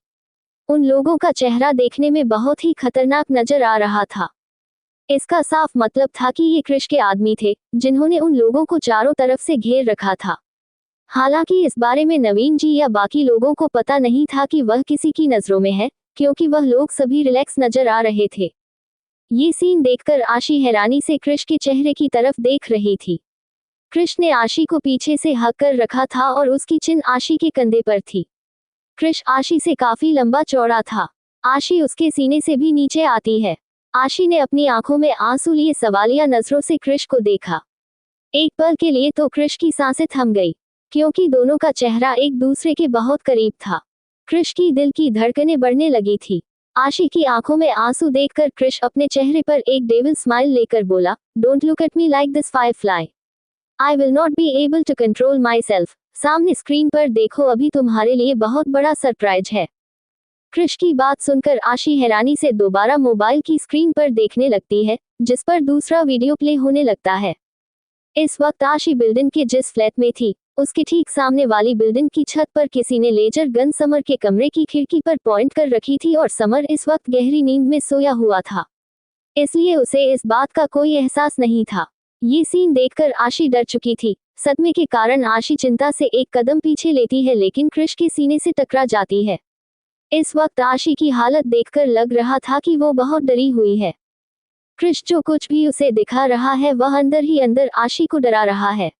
उन लोगों का चेहरा देखने में बहुत ही खतरनाक नजर आ रहा था। इसका साफ मतलब था कि ये क्रिश के आदमी थे, जिन्होंने उन लोगों को चारों तरफ से घेर रखा था। हालांकि इस बारे में नवीन जी या बाकी लोगों को पता नहीं था कि वह किसी की नजरों में है, क्योंकि वह लोग सभी रिलैक्स नजर आ रहे थे। ये सीन देखकर आशी हैरानी से क्रिश के चेहरे की तरफ देख रही थी। क्रिश ने आशी को पीछे से हक कर रखा था और उसकी चिन आशी के कंधे पर थी। क्रिश आशी से काफी लंबा चौड़ा था। आशी उसके सीने से भी नीचे आती है। आशी ने अपनी आंखों में आंसू लिए सवालिया नजरों से क्रिश को देखा। एक पल के लिए तो क्रिश की सांसें थम गई, क्योंकि दोनों का चेहरा एक दूसरे के बहुत करीब था। क्रिश की दिल की धड़कनें बढ़ने लगी थी। आशी की आंखों में आंसू देखकर क्रिश अपने चेहरे पर एक डेविल स्माइल लेकर बोला, don't look at me like this firefly. I will not be able to control myself. सामने स्क्रीन पर देखो, अभी तुम्हारे लिए बहुत बड़ा सरप्राइज है। क्रिश की बात सुनकर आशी हैरानी से दोबारा मोबाइल की स्क्रीन पर देखने लगती है, जिस पर दूसरा वीडियो प्ले होने लगता है। इस वक्त आशी बिल्डिंग के जिस फ्लैट में थी, उसके ठीक सामने वाली बिल्डिंग की छत पर किसी ने लेजर गन समर के कमरे की खिड़की पर पॉइंट कर रखी थी और समर इस वक्त गहरी नींद में सोया हुआ था, इसलिए उसे इस बात का कोई एहसास नहीं था। ये सीन देखकर आशी डर चुकी थी। सदमे के कारण आशी चिंता से एक कदम पीछे लेती है, लेकिन क्रिश के सीने से टकरा जाती है। इस वक्त आशी की हालत देखकर लग रहा था कि वो बहुत डरी हुई है। क्रिश जो कुछ भी उसे दिखा रहा है वह अंदर ही अंदर आशी को डरा रहा है।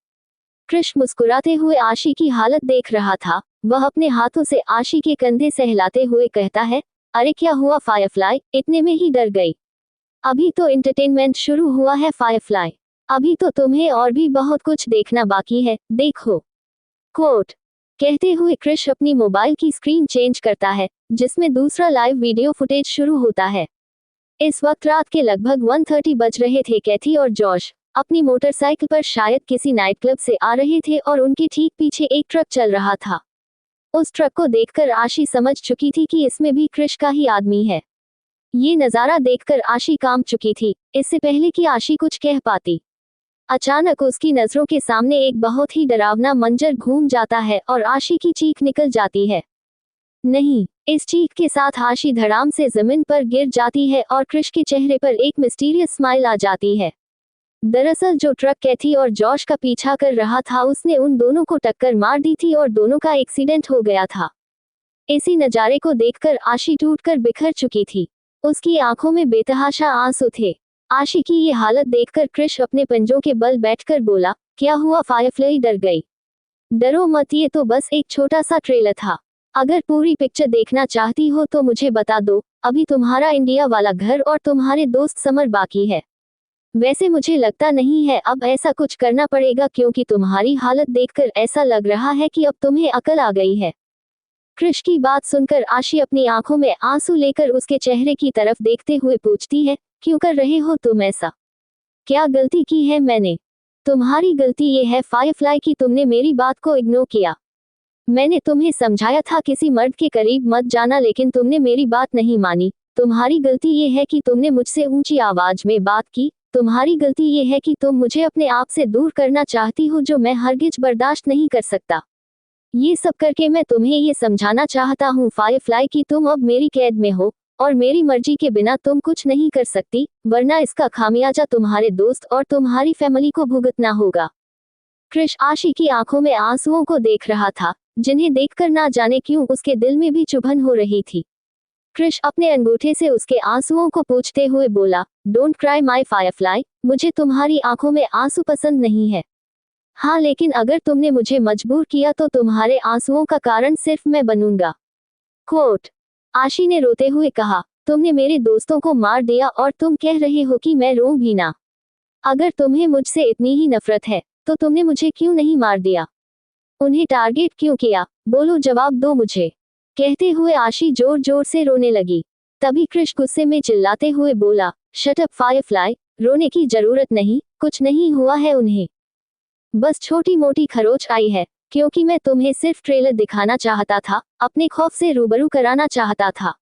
क्रिश मुस्कुराते हुए आशी की हालत देख रहा था। वह अपने हाथों से आशी के कंधे सहलाते हुए कहता है, अरे क्या हुआ फायरफ्लाई, इतने में ही डर गई? अभी तो एंटरटेनमेंट शुरू हुआ है फायरफ्लाई। अभी तो तुम्हें और भी बहुत कुछ देखना बाकी है, देखो। कोट कहते हुए क्रिश अपनी मोबाइल की स्क्रीन चेंज करता है, जिसमें दूसरा लाइव वीडियो फुटेज शुरू होता है। इस वक्त रात के लगभग 1:30 बज रहे थे। कैथी और जॉश अपनी मोटरसाइकिल पर शायद किसी नाइट क्लब से आ रहे थे और उनके ठीक पीछे एक ट्रक चल रहा था। उस ट्रक को देखकर आशी समझ चुकी थी कि इसमें भी क्रिश का ही आदमी है। ये नज़ारा देखकर आशी कांप चुकी थी, इससे पहले कि आशी कुछ कह पाती। अचानक उसकी नजरों के सामने एक बहुत ही डरावना मंजर घूम जाता है और आशी की चीख निकल जाती है। नहीं, इस चीख के साथ आशी धड़ाम से जमीन पर गिर जाती है और क्रिश के चेहरे पर एक मिस्टीरियस स्माइल आ जाती है। दरअसल जो ट्रक कैथी और जॉश का पीछा कर रहा था, उसने उन दोनों को टक्कर मार दी थी और दोनों का एक्सीडेंट हो गया था। इसी नज़ारे को देखकर आशी टूटकर बिखर चुकी थी। उसकी आंखों में बेतहाशा आंसू थे। आशी की ये हालत देखकर क्रिश अपने पंजों के बल बैठकर बोला, क्या हुआ फायरफ्लाई, डर गई? डरो मत, ये तो बस एक छोटा सा ट्रेलर था। अगर पूरी पिक्चर देखना चाहती हो तो मुझे बता दो। अभी तुम्हारा इंडिया वाला घर और तुम्हारे दोस्त समर बाकी है। वैसे मुझे लगता नहीं है अब ऐसा कुछ करना पड़ेगा, क्योंकि तुम्हारी हालत देखकर ऐसा लग रहा है कि अब तुम्हें अकल आ गई है। क्रिश की बात सुनकर आशी अपनी आंखों में आंसू लेकर उसके चेहरे की तरफ देखते हुए पूछती है, क्यों कर रहे हो तुम ऐसा? क्या गलती की है मैंने? तुम्हारी गलती ये है फायरफ्लाई कि तुमने मेरी बात को इग्नोर किया। मैंने तुम्हें समझाया था किसी मर्द के करीब मत जाना, लेकिन तुमने मेरी बात नहीं मानी। तुम्हारी गलती ये है कि तुमने मुझसे ऊंची आवाज में बात की। तुम्हारी गलती ये है कि तुम मुझे अपने आप से दूर करना चाहती हो, जो मैं हरगिज बर्दाश्त नहीं कर सकता। ये सब करके मैं तुम्हें ये समझाना चाहता हूँ फायरफ्लाई कि तुम अब मेरी कैद में हो और मेरी मर्जी के बिना तुम कुछ नहीं कर सकती, वरना इसका खामियाजा तुम्हारे दोस्त और तुम्हारी फैमिली को भुगतना होगा। क्रिश आशी की आंखों में आंसुओं को देख रहा था, जिन्हें देखकर ना जाने क्यों उसके दिल में भी चुभन हो रही थी। क्रिश अपने अंगूठे से उसके आंसुओं को पोंछते हुए बोला, डोंट क्राई माई फायरफ्लाई, मुझे तुम्हारी आंखों में आंसू पसंद नहीं है। हाँ, लेकिन अगर तुमने मुझे मजबूर किया तो तुम्हारे आंसुओं का कारण सिर्फ मैं बनूंगा। कोट। आशी ने रोते हुए कहा, तुमने मेरे दोस्तों को मार दिया और तुम कह रहे हो कि मैं रोऊं भी ना। अगर तुम्हें मुझसे इतनी ही नफरत है तो तुमने मुझे क्यों नहीं मार दिया? उन्हें टारगेट क्यों किया? बोलो, जवाब दो मुझे। कहते हुए आशी जोर जोर से रोने लगी। तभी क्रिश गुस्से में चिल्लाते हुए बोला, शट अप फायरफ्लाई, रोने की जरूरत नहीं, कुछ नहीं हुआ है उन्हें। बस छोटी मोटी खरोच आई है, क्योंकि मैं तुम्हें सिर्फ ट्रेलर दिखाना चाहता था, अपने खौफ से रूबरू कराना चाहता था।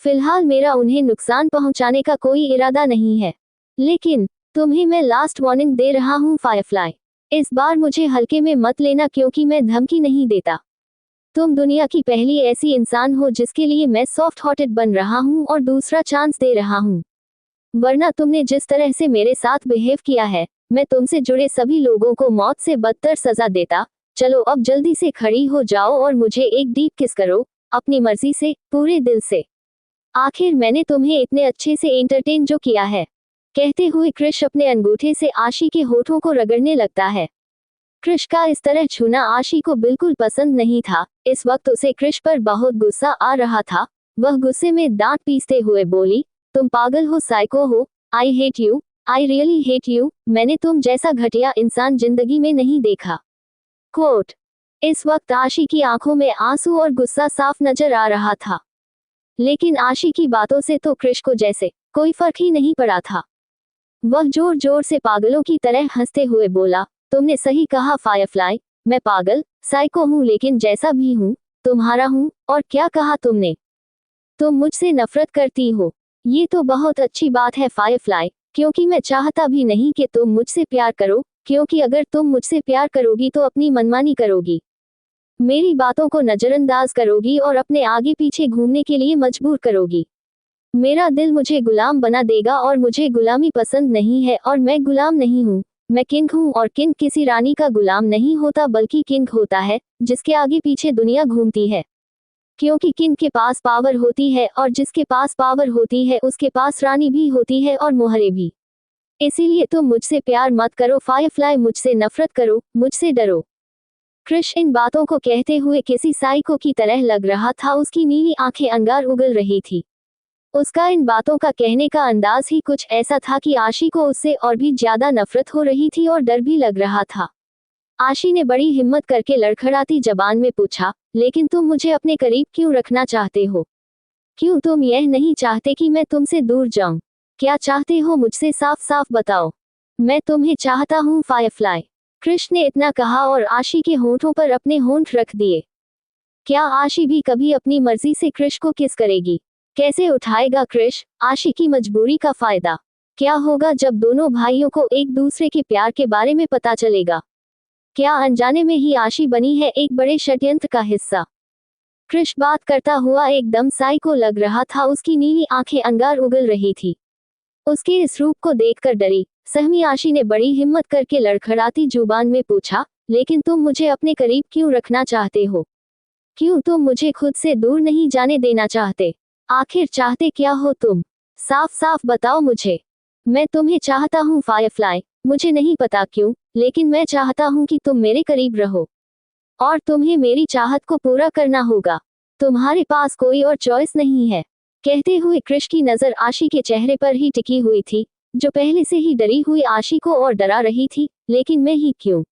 फिलहाल मेरा उन्हें नुकसान पहुंचाने का कोई इरादा नहीं है। लेकिन तुम्हें मैं लास्ट वार्निंग दे रहा हूं फायरफ्लाई, इस बार मुझे हल्के में मत लेना, क्योंकि मैं धमकी नहीं देता। तुम दुनिया की पहली ऐसी इंसान हो जिसके लिए मैं सॉफ्ट हार्टेड बन रहा हूं और दूसरा चांस दे रहा हूं। वरना तुमने जिस तरह से मेरे साथ बिहेव किया है, मैं तुमसे जुड़े सभी लोगों को मौत से बदतर सजा देता। चलो अब जल्दी से खड़ी हो जाओ और मुझे एक डीप किस करो, अपनी मर्जी से, पूरे दिल से। आखिर मैंने तुम्हें इतने अच्छे से एंटरटेन जो किया है। कहते हुए क्रिश अपने अंगूठे से आशी के होठों को रगड़ने लगता है। क्रिश का इस तरह छूना आशी को बिल्कुल पसंद नहीं था। इस वक्त उसे क्रिश पर बहुत गुस्सा आ रहा था। वह गुस्से में दांत पीसते हुए बोली, तुम पागल हो, साइको हो, I hate you, I really hate you, मैंने तुम जैसा घटिया इंसान जिंदगी में नहीं देखा। कोट। इस वक्त आशी की आंखों में आंसू और गुस्सा साफ नजर आ रहा था। लेकिन आशी की बातों से तो क्रिश को जैसे कोई फर्क ही नहीं पड़ा था। वह जोर जोर से पागलों की तरह हंसते हुए बोला, तुमने सही कहा फायरफ्लाई, मैं पागल, साइको हूँ, लेकिन जैसा भी हूँ, तुम्हारा हूँ। और क्या कहा तुमने? तुम मुझसे नफरत करती हो। ये तो बहुत अच्छी बात है फायरफ्लाई, क्योंकि मैं चाहता भी नहीं कि तुम मुझसे प्यार करो, क्योंकि अगर तुम मुझसे प्यार करोगी तो अपनी मनमानी करोगी, मेरी बातों को नजरअंदाज करोगी और अपने आगे पीछे घूमने के लिए मजबूर करोगी। मेरा दिल मुझे गुलाम बना देगा और मुझे गुलामी पसंद नहीं है और मैं गुलाम नहीं हूँ। मैं किंग हूँ और किंग किसी रानी का गुलाम नहीं होता, बल्कि किंग होता है जिसके आगे पीछे दुनिया घूमती है। क्योंकि किंग के पास पावर होती है और जिसके पास पावर होती है उसके पास रानी भी होती है और मोहरे भी। इसीलिए तुम मुझसे प्यार मत करो फायरफ्लाई, मुझसे नफरत करो, मुझसे डरो। क्रिश इन बातों को कहते हुए किसी साइको की तरह लग रहा था। उसकी नीली आंखें अंगार उगल रही थी। उसका इन बातों का कहने का अंदाज ही कुछ ऐसा था कि आशी को उससे और भी ज्यादा नफरत हो रही थी और डर भी लग रहा था। आशी ने बड़ी हिम्मत करके लड़खड़ाती जबान में पूछा, लेकिन तुम मुझे अपने करीब क्यों रखना चाहते हो? क्यों तुम यह नहीं चाहते कि मैं तुमसे दूर जाऊं? क्या चाहते हो मुझसे साफ साफ बताओ। मैं तुम्हें चाहता हूं फायरफ्लाई। क्रिश ने इतना कहा और आशी के होंठों पर अपने होंठ रख दिए। क्या आशी भी कभी अपनी मर्जी से क्रिश को किस करेगी? कैसे उठाएगा क्रिश आशी की मजबूरी का फायदा? क्या होगा जब दोनों भाइयों को एक दूसरे के प्यार के बारे में पता चलेगा? क्या अनजाने में ही आशी बनी है एक बड़े षड्यंत्र का हिस्सा? क्रिश बात करता हुआ एकदम साइको लग रहा था। उसकी नीली आंखें अंगार उगल रही थी। उसके इस रूप को देखकर डरी सहमी आशी ने बड़ी हिम्मत करके लड़खड़ाती जुबान में पूछा, लेकिन तुम मुझे अपने करीब क्यों रखना चाहते हो? क्यों तुम मुझे खुद से दूर नहीं जाने देना चाहते? आखिर चाहते क्या हो तुम? साफ साफ बताओ मुझे। मैं तुम्हें चाहता हूँ फायरफ्लाई, मुझे नहीं पता क्यों, लेकिन मैं चाहता हूँ कि तुम मेरे करीब रहो और तुम्हें मेरी चाहत को पूरा करना होगा। तुम्हारे पास कोई और चॉइस नहीं है। कहते हुए क्रिश की नजर आशी के चेहरे पर ही टिकी हुई थी, जो पहले से ही डरी हुई आशी को और डरा रही थी। लेकिन मैं ही क्यों?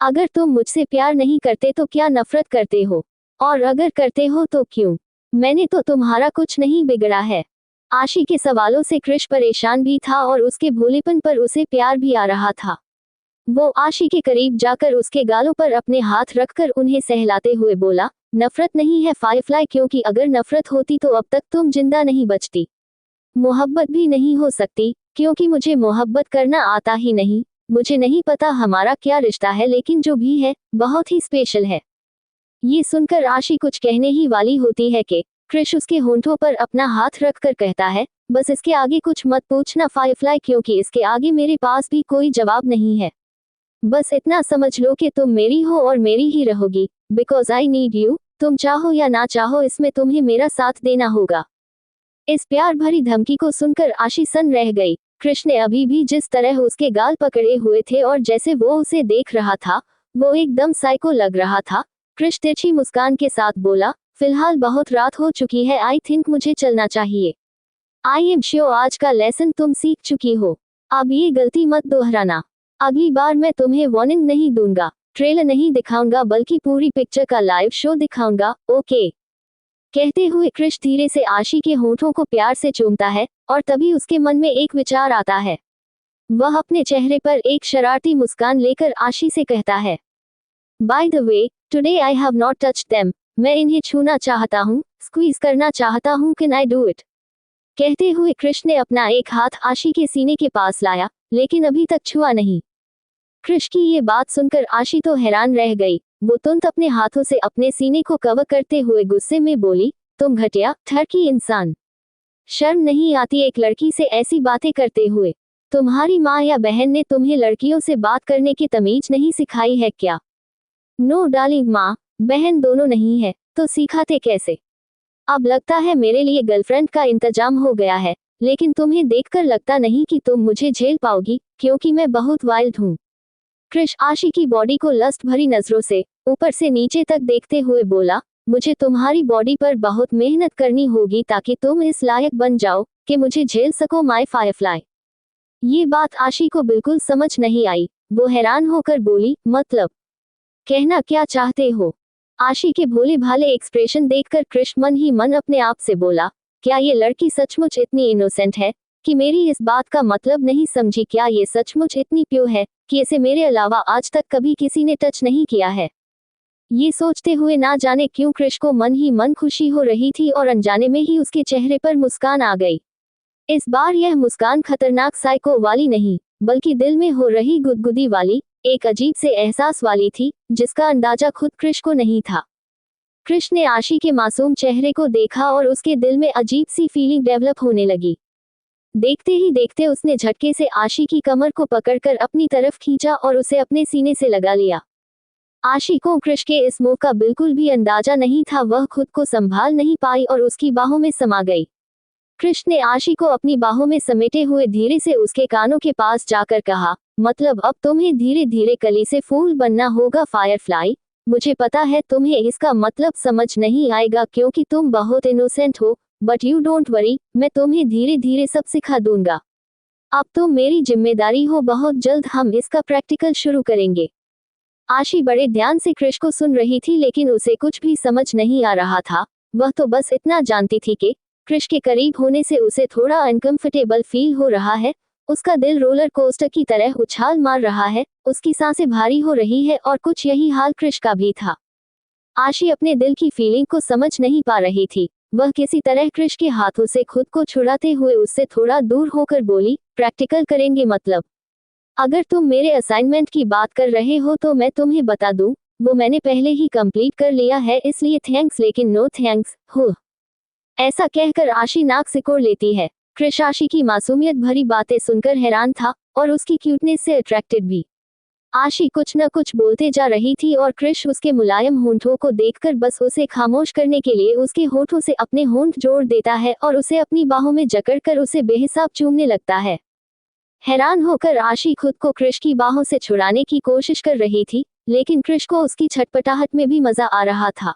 अगर तुम मुझसे प्यार नहीं करते तो क्या नफरत करते हो? और अगर करते हो तो क्यों? मैंने तो तुम्हारा कुछ नहीं बिगड़ा है। आशी के सवालों से क्रिश परेशान भी था और उसके भोलेपन पर उसे प्यार भी आ रहा था। वो आशी के करीब जाकर उसके गालों पर अपने हाथ रखकर उन्हें सहलाते हुए बोला, नफरत नहीं है फायरफ्लाई, क्योंकि अगर नफरत होती तो अब तक तुम जिंदा नहीं बचती। मोहब्बत भी नहीं हो सकती, क्योंकि मुझे मोहब्बत करना आता ही नहीं। मुझे नहीं पता हमारा क्या रिश्ता है, लेकिन जो भी है बहुत ही स्पेशल है। ये सुनकर आशी कुछ कहने ही वाली होती है कि क्रिश उसके होंठों पर अपना हाथ रखकर कहता है, बस इसके आगे कुछ मत पूछना फायरफ्लाई, क्योंकि इसके आगे मेरे पास भी कोई जवाब नहीं है। बस इतना समझ लो कि तुम मेरी हो और मेरी ही रहोगी, बिकॉज आई नीड यू। तुम चाहो या ना चाहो, इसमें तुम्हें मेरा साथ देना होगा। इस प्यार भरी धमकी को सुनकर आशी सन रह गई। कृष्ण ने अभी भी जिस तरह उसके गाल पकड़े हुए थे और जैसे वो उसे देख रहा था, वो एकदम साइको लग रहा था। कृष्ण तिरछी मुस्कान के साथ बोला, फिलहाल बहुत रात हो चुकी है, आई थिंक मुझे चलना चाहिए। आई एम श्योर आज का लेसन तुम सीख चुकी हो, अब ये गलती मत दोहराना। अगली बार मैं तुम्हें वार्निंग नहीं दूंगा, ट्रेलर नहीं दिखाऊंगा, बल्कि पूरी पिक्चर का लाइव शो दिखाऊंगा, ओके? कहते हुए कृष्ण धीरे से आशी के होंठों को प्यार से चूमता है और तभी उसके मन में एक विचार आता है। वह अपने चेहरे पर एक शरारती मुस्कान लेकर आशी से कहता है, by the way, today I have not touched them. मैं इन्हें छूना चाहता हूँ, स्क्वीज करना चाहता हूँ, कैन आई डू इट? कहते हुए कृष्ण ने अपना एक हाथ आशी के सीने के पास लाया, लेकिन अभी तक छुआ नहीं। कृष्ण की ये बात सुनकर आशी तो हैरान रह गई। वो तुरंत अपने हाथों से अपने सीने को कवर करते हुए गुस्से में बोली, तुम घटिया ठरकी इंसान, शर्म नहीं आती एक लड़की से ऐसी बातें करते हुए? तुम्हारी माँ या बहन ने तुम्हें लड़कियों से बात करने की तमीज नहीं सिखाई है क्या? नो डार्लिंग, माँ बहन दोनों नहीं है, तो सिखाते कैसे? अब लगता है मेरे लिए गर्लफ्रेंड का इंतजाम हो गया है, लेकिन तुम्हें देखकर लगता नहीं कि तुम मुझे झेल पाओगी, क्योंकि मैं बहुत वाइल्ड हूँ। कृष्ण आशी की बॉडी को लस्ट भरी नजरों से ऊपर से नीचे तक देखते हुए बोला, मुझे तुम्हारी बॉडी पर बहुत मेहनत करनी होगी ताकि तुम इस लायक बन जाओ कि मुझे झेल सको माय फायरफ्लाई। ये बात आशी को बिल्कुल समझ नहीं आई। वो हैरान होकर बोली, मतलब कहना क्या चाहते हो? आशी के भोले भाले एक्सप्रेशन देखकर कृष्ण मन ही मन अपने आप से बोला, क्या ये लड़की सचमुच इतनी इनोसेंट है कि मेरी इस बात का मतलब नहीं समझी? क्या ये सचमुच इतनी प्योर है कि इसे मेरे अलावा आज तक कभी किसी ने टच नहीं किया है? ये सोचते हुए ना जाने क्यों कृष्ण को मन ही मन खुशी हो रही थी और अनजाने में ही उसके चेहरे पर मुस्कान आ गई। इस बार यह मुस्कान खतरनाक साइको वाली नहीं, बल्कि दिल में हो रही गुदगुदी वाली, एक अजीब से एहसास वाली थी, जिसका अंदाजा खुद कृष्ण को नहीं था। कृष्ण ने आशी के मासूम चेहरे को देखा और उसके दिल में अजीब सी फीलिंग डेवलप होने लगी। देखते ही देखते उसने झटके से आशी की कमर को पकड़कर अपनी तरफ खींचा और उसे अपने सीने से लगा लिया। आशी को कृष्ण के इस मोह का बिल्कुल भी अंदाजा नहीं था। वह खुद को संभाल नहीं पाई और उसकी बाहों में समा गई। कृष्ण ने आशी को अपनी बाहों में समेटे हुए धीरे से उसके कानों के पास जाकर कहा, मतलब अब तुम्हें धीरे धीरे कली से फूल बनना होगा फायरफ्लाई। मुझे पता है तुम्हें इसका मतलब समझ नहीं आएगा क्योंकि तुम बहुत इनोसेंट हो, बट यू डोंट वरी, मैं तुम्हें धीरे धीरे सब सिखा दूंगा। अब तुम मेरी जिम्मेदारी हो, बहुत जल्द हम इसका प्रैक्टिकल शुरू करेंगे। आशी बड़े ध्यान से कृष्ण को सुन रही थी, लेकिन उसे कुछ भी समझ नहीं आ रहा था। वह तो बस इतना जानती थी कि कृष्ण के करीब होने से उसे थोड़ा अनकंफर्टेबल फील हो रहा है। उसका दिल रोलर कोस्टर की तरह उछाल मार रहा है, उसकी सांसें भारी हो रही है और कुछ यही हाल कृष्ण का भी था। आशी अपने दिल की फीलिंग को समझ नहीं पा रही थी। वह किसी तरह कृष्ण के हाथों से खुद को छुड़ाते हुए उससे थोड़ा दूर होकर बोली, प्रैक्टिकल करेंगे मतलब? अगर तुम मेरे असाइनमेंट की बात कर रहे हो तो मैं तुम्हें बता दूं, वो मैंने पहले ही कंप्लीट कर लिया है, इसलिए थैंक्स लेकिन नो थैंक्स हो। ऐसा कहकर आशी नाक सिकोड़ लेती है। कृष्ण आशी की मासूमियत भरी बातें सुनकर हैरान था और उसकी क्यूटनेस से अट्रैक्टेड भी। आशी कुछ न कुछ बोलते जा रही थी और कृष्ण उसके मुलायम होंठों को देखकर बस उसे खामोश करने के लिए उसके होठों से अपने होंठ जोड़ देता है और उसे अपनी बाहों में जकड़कर उसे बेहिसाब चूमने लगता है। हैरान होकर आशी खुद को कृष्ण की बाहों से छुड़ाने की कोशिश कर रही थी, लेकिन कृष्ण को उसकी छटपटाहट में भी मजा आ रहा था।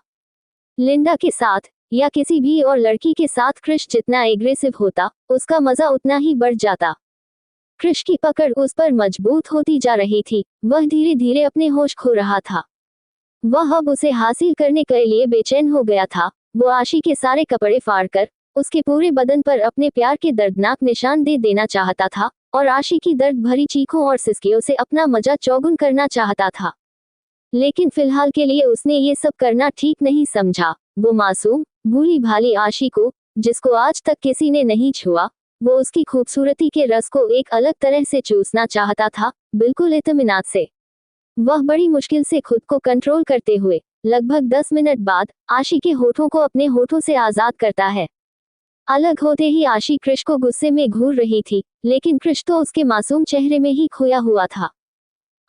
लिंडा के साथ या किसी भी और लड़की के साथ कृष्ण जितना एग्रेसिव होता, उसका मजा उतना ही बढ़ जाता। कृष्ण की पकड़ उस पर मजबूत होती जा रही थी। वह धीरे धीरे अपने होश खो रहा था। वह अब उसे हासिल करने के लिए बेचैन हो गया था। वो आशी के सारे कपड़े फाड़कर उसके पूरे बदन पर अपने प्यार के दर्दनाक निशान दे देना चाहता था और आशी की दर्द भरी चीखों और सिसकियों से अपना मजा चौगुन करना चाहता था। लेकिन फिलहाल के लिए उसने ये सब करना ठीक नहीं समझा। वो मासूम भूली भाली आशी को, जिसको आज तक किसी ने नहीं छुआ, वो उसकी खूबसूरती के रस को एक अलग तरह से चूसना चाहता था, बिल्कुल इत्मीनान से। वह बड़ी मुश्किल से खुद को कंट्रोल करते हुए लगभग 10 मिनट बाद आशी के होठों को अपने होठों से आजाद करता है। अलग होते ही आशी कृष को गुस्से में घूर रही थी, लेकिन कृष तो उसके मासूम चेहरे में ही खोया हुआ था।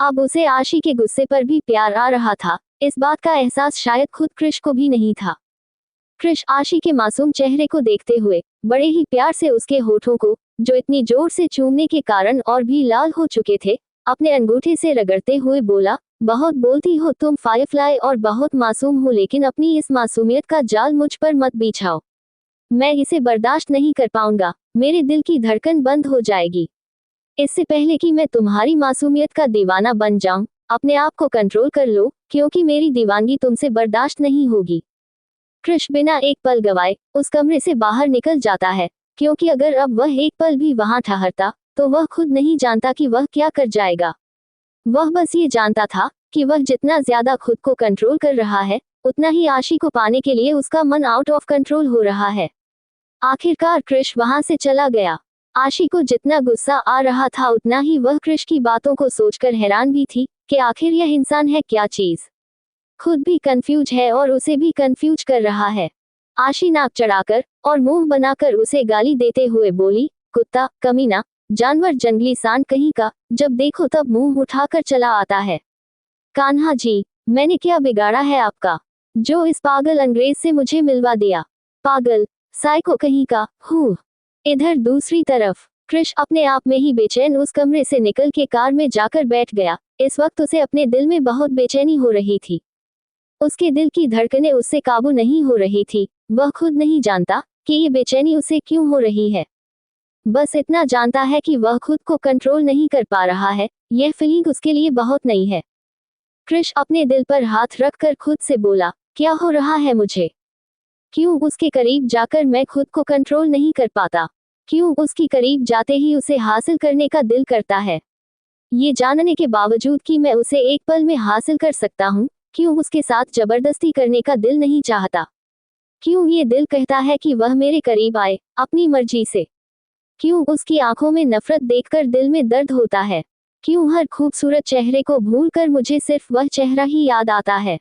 अब उसे आशी के गुस्से पर भी प्यार आ रहा था, इस बात का एहसास शायद खुद कृष को भी नहीं था। कृष आशी के मासूम चेहरे को देखते हुए बड़े ही प्यार से उसके होठों को, जो इतनी जोर से चूमने के कारण और भी लाल हो चुके थे, अपने अंगूठे से रगड़ते हुए बोला, बहुत बोलती हो तुम फायरफ्लाई और बहुत मासूम हो, लेकिन अपनी इस मासूमियत का जाल मुझ पर मत बिछाओ। मैं इसे बर्दाश्त नहीं कर पाऊंगा, मेरे दिल की धड़कन बंद हो जाएगी। इससे पहले कि मैं तुम्हारी मासूमियत का दीवाना बन जाऊं, अपने आप को कंट्रोल कर लो, क्योंकि मेरी दीवानगी तुमसे बर्दाश्त नहीं होगी। कृष बिना एक पल गवाए उस कमरे से बाहर निकल जाता है, क्योंकि अगर अब वह एक पल भी वहां ठहरता तो वह खुद नहीं जानता कि वह क्या कर जाएगा। वह बस ये जानता था कि वह जितना ज्यादा खुद को कंट्रोल कर रहा है, उतना ही आशी को पाने के लिए उसका मन आउट ऑफ कंट्रोल हो रहा है। आखिरकार कृष वहां से चला गया। आशी को जितना गुस्सा आ रहा था, उतना ही वह कृष की बातों को सोचकर हैरान भी थी कि आखिर यह इंसान है क्या चीज। खुद भी कंफ्यूज है और उसे भी कंफ्यूज कर रहा है। आशी नाक चढ़ाकर और मुंह बनाकर उसे गाली देते हुए बोली, कुत्ता, कमीना, जानवर, जंगली सांड कहीं का, जब देखो तब मुंह उठाकर चला आता है। कान्हा जी, मैंने क्या बिगाड़ा है आपका, जो इस पागल अंग्रेज से मुझे मिलवा दिया? पागल, साइको कहीं का, हूँ। इधर दूसरी तरफ कृष अपने आप में ही बेचैन उस कमरे से निकल के कार में जाकर बैठ गया। इस वक्त उसे अपने दिल में बहुत बेचैनी हो रही थी। उसके दिल की धड़कनें उससे काबू नहीं हो रही थी। वह खुद नहीं जानता कि ये बेचैनी उसे क्यों हो रही है। बस इतना जानता है कि वह खुद को कंट्रोल नहीं कर पा रहा है। यह फीलिंग उसके लिए बहुत नई है। कृष अपने दिल पर हाथ रखकर खुद से बोला, क्या हो रहा है मुझे? क्यों उसके करीब जाकर मैं खुद को कंट्रोल नहीं कर पाता? क्यों उसकी करीब जाते ही उसे हासिल करने का दिल करता है? ये जानने के बावजूद कि मैं उसे एक पल में हासिल कर सकता हूँ, क्यों उसके साथ जबरदस्ती करने का दिल नहीं चाहता? क्यों ये दिल कहता है कि वह मेरे करीब आए अपनी मर्जी से? क्यों उसकी आंखों में नफरत देखकर दिल में दर्द होता है? क्यों हर खूबसूरत चेहरे को भूलकर मुझे सिर्फ वह चेहरा ही याद आता है?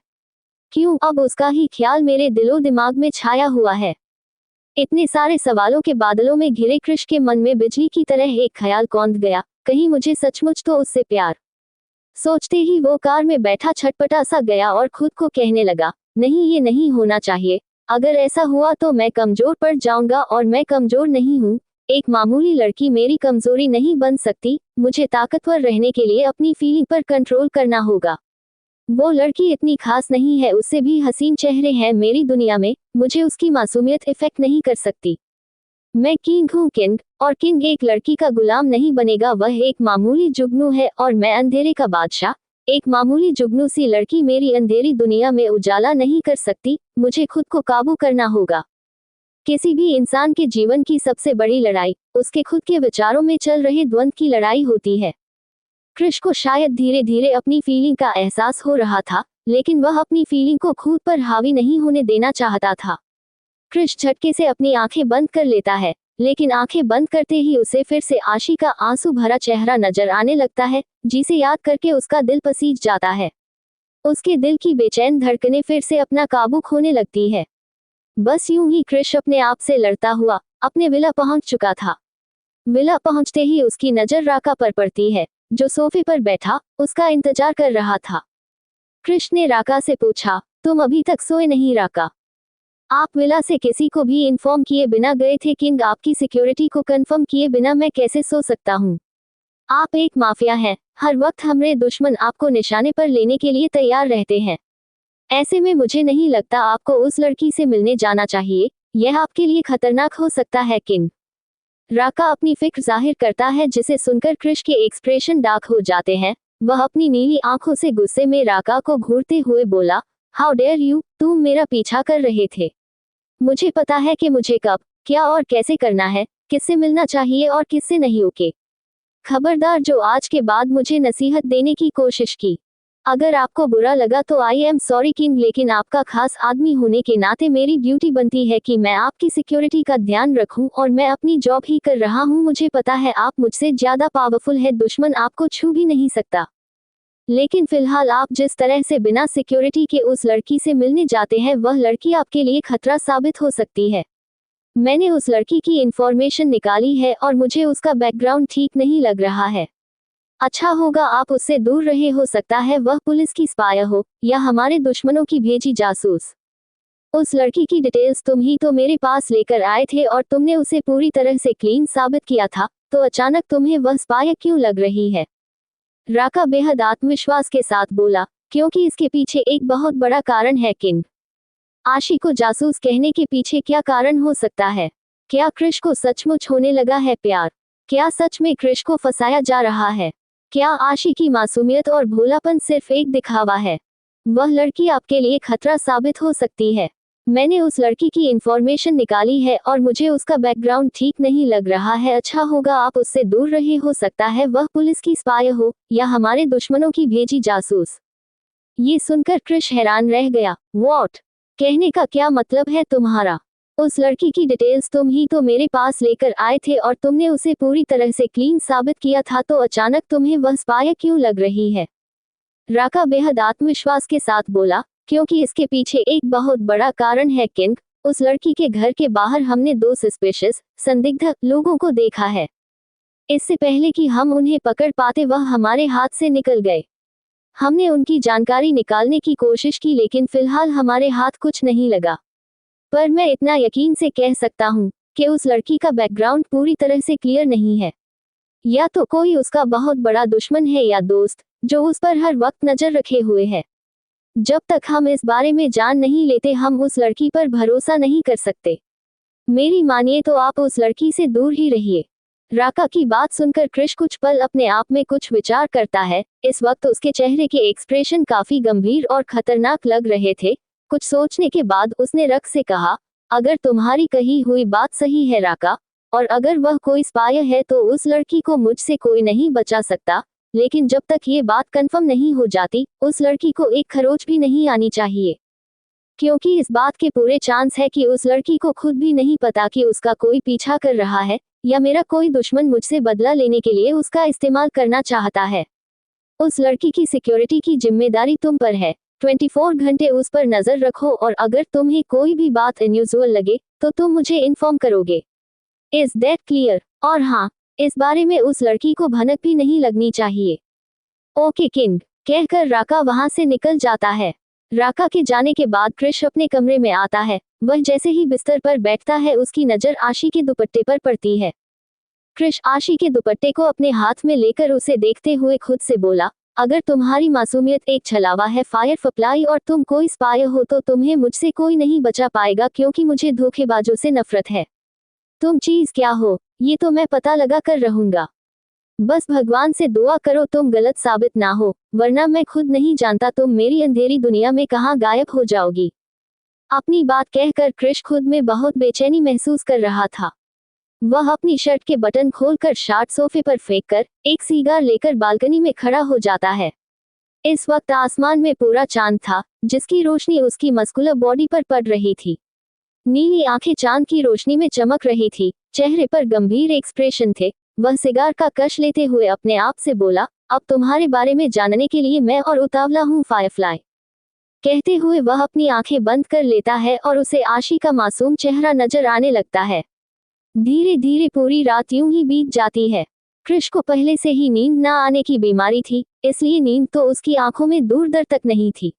क्यों अब उसका ही ख्याल मेरे दिलो दिमाग में छाया हुआ है? इतने सारे सवालों के बादलों में घिरे कृष के मन में बिजली की तरह एक ख्याल कौंध गया, कहीं मुझे सचमुच तो उससे प्यार। सोचते ही वो कार में बैठा छटपटा सा गया और खुद को कहने लगा, नहीं, ये नहीं होना चाहिए। अगर ऐसा हुआ तो मैं कमजोर पड़ जाऊंगा और मैं कमजोर नहीं हूँ। एक मामूली लड़की मेरी कमजोरी नहीं बन सकती। मुझे ताकतवर रहने के लिए अपनी फीलिंग पर कंट्रोल करना होगा। वो लड़की इतनी खास नहीं है, उससे भी हसीन चेहरे हैं मेरी दुनिया में। मुझे उसकी मासूमियत इफेक्ट नहीं कर सकती। मैं किंग हूँ किंग, और किंग एक लड़की का गुलाम नहीं बनेगा। वह एक मामूली जुगनू है और मैं अंधेरे का बादशाह। एक मामूली जुगनू सी लड़की मेरी अंधेरी दुनिया में उजाला नहीं कर सकती। मुझे खुद को काबू करना होगा। किसी भी इंसान के जीवन की सबसे बड़ी लड़ाई उसके खुद के विचारों में चल रहे द्वंद्व की लड़ाई होती है। कृष को शायद धीरे धीरे अपनी फीलिंग का एहसास हो रहा था, लेकिन वह अपनी फीलिंग को खुद पर हावी नहीं होने देना चाहता था। कृष झटके से अपनी आंखें बंद कर लेता है, लेकिन आंखें बंद करते ही उसे फिर से आशी का आंसू भरा चेहरा नजर आने लगता है, जिसे याद करके उसका दिल पसीज जाता है। उसके दिल की बेचैन धड़कनें फिर से अपना काबू खोने लगती है। बस यूं ही कृष अपने आप से लड़ता हुआ अपने विला पहुंच चुका था। विला पहुंचते ही उसकी नजर राका पर पड़ती है, जो सोफे पर बैठा उसका इंतजार कर रहा था। कृष ने राका से पूछा, तुम अभी तक सोए नहीं राका? आप विला से किसी को भी इन्फॉर्म किए बिना गए थे किंग? आपकी सिक्योरिटी को कंफर्म किए बिना मैं कैसे सो सकता हूँ? आप एक माफिया हैं। हर वक्त हमारे दुश्मन आपको निशाने पर लेने के लिए तैयार रहते हैं। ऐसे में मुझे नहीं लगता आपको उस लड़की से मिलने जाना चाहिए। यह आपके लिए खतरनाक हो सकता है किंग। राका अपनी फिक्र जाहिर करता है, जिसे सुनकर कृष के एक्सप्रेशन डार्क हो जाते हैं। वह अपनी नीली आंखों से गुस्से में राका को घूरते हुए बोला, हाउ डेयर यू, तुम मेरा पीछा कर रहे थे। मुझे पता है कि मुझे कब, क्या और कैसे करना है, किससे मिलना चाहिए और किससे नहीं। ओके, खबरदार जो आज के बाद मुझे नसीहत देने की कोशिश की अगर आपको बुरा लगा तो आई एम सॉरी किंग, लेकिन आपका खास आदमी होने के नाते मेरी ड्यूटी बनती है कि मैं आपकी सिक्योरिटी का ध्यान रखूं, और मैं अपनी जॉब ही कर रहा हूं। मुझे पता है आप मुझसे ज्यादा पावरफुल है, दुश्मन आपको छू भी नहीं सकता। लेकिन फिलहाल आप जिस तरह से बिना सिक्योरिटी के उस लड़की से मिलने जाते हैं, वह लड़की आपके लिए खतरा साबित हो सकती है। मैंने उस लड़की की इंफॉर्मेशन निकाली है और मुझे उसका बैकग्राउंड ठीक नहीं लग रहा है। अच्छा होगा आप उससे दूर रहे, हो सकता है वह पुलिस की स्पाई हो या हमारे दुश्मनों की भेजी जासूस। उस लड़की की डिटेल्स तुम ही तो मेरे पास लेकर आए थे और तुमने उसे पूरी तरह से क्लीन साबित किया था, तो अचानक तुम्हें वह स्पाई क्यों लग रही है? राका बेहद आत्मविश्वास के साथ बोला, क्योंकि इसके पीछे एक बहुत बड़ा कारण है किंग। आशी को जासूस कहने के पीछे क्या कारण हो सकता है? क्या क्रिश को सचमुच होने लगा है प्यार? क्या सच में क्रिश को फंसाया जा रहा है? क्या आशी की मासूमियत और भोलापन सिर्फ एक दिखावा है? वह लड़की आपके लिए खतरा साबित हो सकती है। मैंने उस लड़की की इंफॉर्मेशन निकाली है और मुझे उसका बैकग्राउंड ठीक नहीं लग रहा है। अच्छा होगा आप उससे दूर रहे, हो सकता है वह पुलिस की स्पाई हो या हमारे दुश्मनों की भेजी जासूस। ये सुनकर क्रिश हैरान रह गया। व्हाट? कहने का क्या मतलब है तुम्हारा? उस लड़की की डिटेल्स तुम ही तो मेरे पास लेकर आए थे और तुमने उसे पूरी तरह से क्लीन साबित किया था, तो अचानक तुम्हें वह स्पाई क्यों लग रही है? राका बेहद आत्मविश्वास के साथ बोला, क्योंकि इसके पीछे एक बहुत बड़ा कारण है किंग। उस लड़की के घर के बाहर हमने 2 सस्पिशियस, संदिग्ध लोगों को देखा है। इससे पहले कि हम उन्हें पकड़ पाते वह हमारे हाथ से निकल गए। हमने उनकी जानकारी निकालने की कोशिश की, लेकिन फिलहाल हमारे हाथ कुछ नहीं लगा। पर मैं इतना यकीन से कह सकता हूँ कि उस लड़की का बैकग्राउंड पूरी तरह से क्लियर नहीं है। या तो कोई उसका बहुत बड़ा दुश्मन है या दोस्त, जो उस पर हर वक्त नजर रखे हुए है। जब तक हम इस बारे में जान नहीं लेते, हम उस लड़की पर भरोसा नहीं कर सकते। मेरी मानिए तो आप उस लड़की से दूर ही रहिए। राका की बात सुनकर क्रिश कुछ पल अपने आप में कुछ विचार करता है। इस वक्त उसके चेहरे के एक्सप्रेशन काफी गंभीर और खतरनाक लग रहे थे। कुछ सोचने के बाद उसने रक से कहा, अगर तुम्हारी कही हुई बात सही है राका, और अगर वह कोई स्पाई है, तो उस लड़की को मुझसे कोई नहीं बचा सकता। लेकिन जब तक ये बात कंफर्म नहीं हो जाती, उस लड़की को एक खरोच भी नहीं आनी चाहिए। क्योंकि इस बात के पूरे चांस है कि उस लड़की को खुद भी नहीं पता कि उसका कोई पीछा कर रहा है, या मेरा कोई दुश्मन मुझसे बदला लेने के लिए उसका इस्तेमाल करना चाहता है। उस लड़की की सिक्योरिटी की जिम्मेदारी तुम पर है। 24 घंटे उस पर नजर रखो, और अगर तुम्हें कोई भी बात अनयूजुअल लगे तो तुम मुझे इन्फॉर्म करोगे। Is that clear? और हाँ, इस बारे में उस लड़की को भनक भी नहीं लगनी चाहिए। ओके किंग, कहकर राका वहां से निकल जाता है। राका के जाने के बाद क्रिश अपने कमरे में आता है। वह जैसे ही बिस्तर पर बैठता है, उसकी नजर आशी के दुपट्टे पर पड़ती है। क्रिश आशी के दुपट्टे को अपने हाथ में लेकर उसे देखते हुए खुद से बोला, अगर तुम्हारी मासूमियत एक छलावा है फायर फप्लाई और तुम कोई स्पाई हो, तो तुम्हें मुझसे कोई नहीं बचा पाएगा, क्योंकि मुझे धोखेबाजों से नफरत है। तुम चीज क्या हो, ये तो मैं पता लगा कर रहूंगा। बस भगवान से दुआ करो तुम गलत साबित ना हो, वरना मैं खुद नहीं जानता तुम मेरी अंधेरी दुनिया में कहाँ गायब हो जाओगी। अपनी बात कहकर क्रिश खुद में बहुत बेचैनी महसूस कर रहा था। वह अपनी शर्ट के बटन खोलकर शार्ट सोफे पर फेंककर एक सिगार लेकर बालकनी में खड़ा हो जाता है। इस वक्त आसमान में पूरा चांद था, जिसकी रोशनी उसकी मस्कुलर बॉडी पर पड़ रही थी। नीली आंखें चांद की रोशनी में चमक रही थी, चेहरे पर गंभीर एक्सप्रेशन थे। वह सिगार का कश लेते हुए अपने आप से बोला, अब तुम्हारे बारे में जानने के लिए मैं और उतावला हूँ फायरफ्लाई। कहते हुए वह अपनी आंखें बंद कर लेता है और उसे आशी का मासूम चेहरा नजर आने लगता है। धीरे धीरे पूरी रात यूं ही बीत जाती है। क्रिश को पहले से ही नींद न आने की बीमारी थी, इसलिए नींद तो उसकी आंखों में दूर दर तक नहीं थी।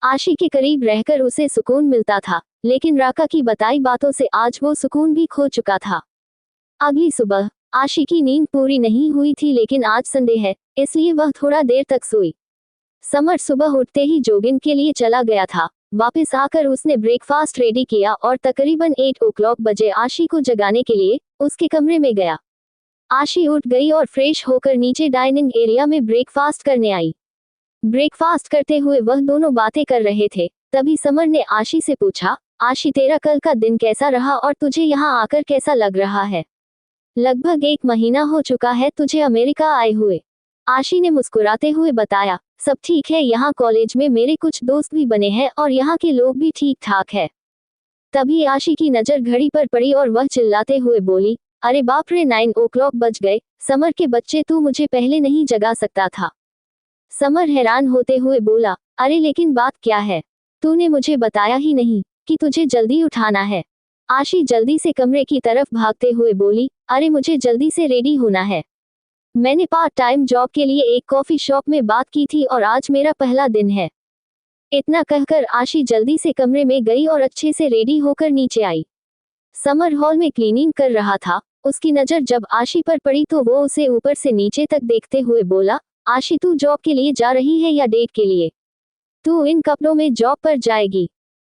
आशी के करीब रहकर उसे सुकून मिलता था, लेकिन राका की बताई बातों से आज वो सुकून भी खो चुका था। अगली सुबह आशी की नींद पूरी नहीं हुई थी, लेकिन आज संडे है, इसलिए वह थोड़ा देर तक सोई। समर सुबह उठते ही जॉगिंग के लिए चला गया था। वापस आकर उसने ब्रेकफास्ट रेडी किया और तकरीबन 8 o'clock बजे आशी को जगाने के लिए उसके कमरे में गया। आशी उठ गई और फ्रेश होकर नीचे डाइनिंग एरिया में ब्रेकफास्ट करने आई। ब्रेकफास्ट करते हुए वह दोनों बातें कर रहे थे, तभी समर ने आशी से पूछा, आशी तेरा कल का दिन कैसा रहा और तुझे यहाँ आकर कैसा लग रहा है? लगभग 1 महीना हो चुका है तुझे अमेरिका आए हुए। आशी ने मुस्कुराते हुए बताया, सब ठीक है, यहाँ कॉलेज में मेरे कुछ दोस्त भी बने हैं और यहाँ के लोग भी ठीक ठाक है। तभी आशी की नजर घड़ी पर पड़ी और वह चिल्लाते हुए बोली, अरे बाप रे, 9 o'clock बज गए। समर के बच्चे, तू मुझे पहले नहीं जगा सकता था? समर हैरान होते हुए बोला, अरे लेकिन बात क्या है, तूने मुझे बताया ही नहीं कि तुझे जल्दी उठाना है। आशी जल्दी से कमरे की तरफ भागते हुए बोली, अरे मुझे जल्दी से रेडी होना है। मैंने पार्ट टाइम जॉब के लिए एक कॉफी शॉप में बात की थी और आज मेरा पहला दिन है। इतना कहकर आशी जल्दी से कमरे में गई और अच्छे से रेडी होकर नीचे आई। समर हॉल में क्लीनिंग कर रहा था। उसकी नजर जब आशी पर पड़ी तो वो उसे ऊपर से नीचे तक देखते हुए बोला, आशी तू जॉब के लिए जा रही है या डेट के लिए? तू इन कपड़ों में जॉब पर जाएगी?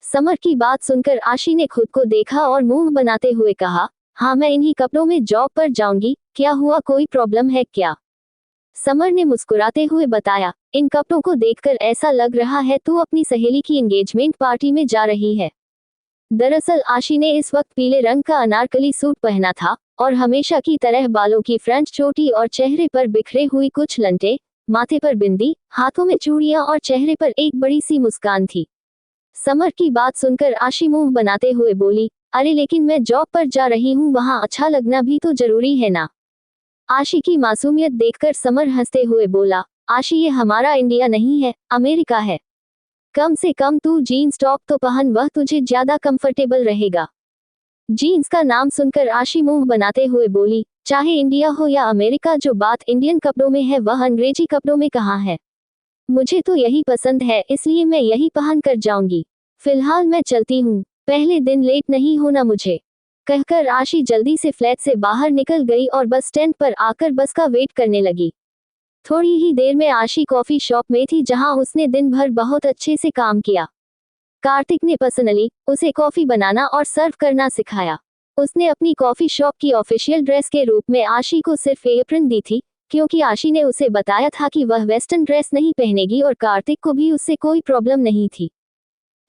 समर की बात सुनकर आशी ने खुद को देखा और मुंह बनाते हुए कहा, हाँ मैं इन्हीं कपड़ों में जॉब पर जाऊंगी। क्या हुआ, कोई प्रॉब्लम है क्या? समर ने मुस्कुराते हुए बताया, इन कपड़ों को देखकर ऐसा लग रहा है तू अपनी सहेली की एंगेजमेंट पार्टी में जा रही है। दरअसल आशी ने इस वक्त पीले रंग का अनारकली सूट पहना था और हमेशा की तरह बालों की फ्रंट चोटी और चेहरे पर बिखरे हुई कुछ लंटे, माथे पर बिंदी, हाथों में चूड़ियां और चेहरे पर एक बड़ी सी मुस्कान थी। समर की बात सुनकर आशी मुंह बनाते हुए बोली, अरे लेकिन मैं जॉब पर जा रही हूँ, वहाँ अच्छा लगना भी तो जरूरी है ना। आशी की मासूमियत देखकर समर हंसते हुए बोला, आशी ये हमारा इंडिया नहीं है, अमेरिका है। कम से कम तू जीन्स टॉप तो पहन, वह तुझे ज्यादा कंफर्टेबल रहेगा। जीन्स का नाम सुनकर आशी मुंह बनाते हुए बोली, चाहे इंडिया हो या अमेरिका, जो बात इंडियन कपड़ों में है वह अंग्रेजी कपड़ों में कहाँ है। मुझे तो यही पसंद है, इसलिए मैं यही पहन कर जाऊंगी। फिलहाल मैं चलती हूँ, पहले दिन लेट नहीं होना मुझे। कहकर आशी जल्दी से फ्लैट से बाहर निकल गई और बस स्टैंड पर आकर बस का वेट करने लगी। थोड़ी ही देर में आशी कॉफी शॉप में थी जहां उसने दिन भर बहुत अच्छे से काम किया। कार्तिक ने पर्सनली उसे कॉफी बनाना और सर्व करना सिखाया। उसने अपनी कॉफी शॉप की ऑफिशियल ड्रेस के रूप में आशी को सिर्फ एप्रन दी थी, क्योंकि आशी ने उसे बताया था कि वह वेस्टर्न ड्रेस नहीं पहनेगी और कार्तिक को भी उससे कोई प्रॉब्लम नहीं थी।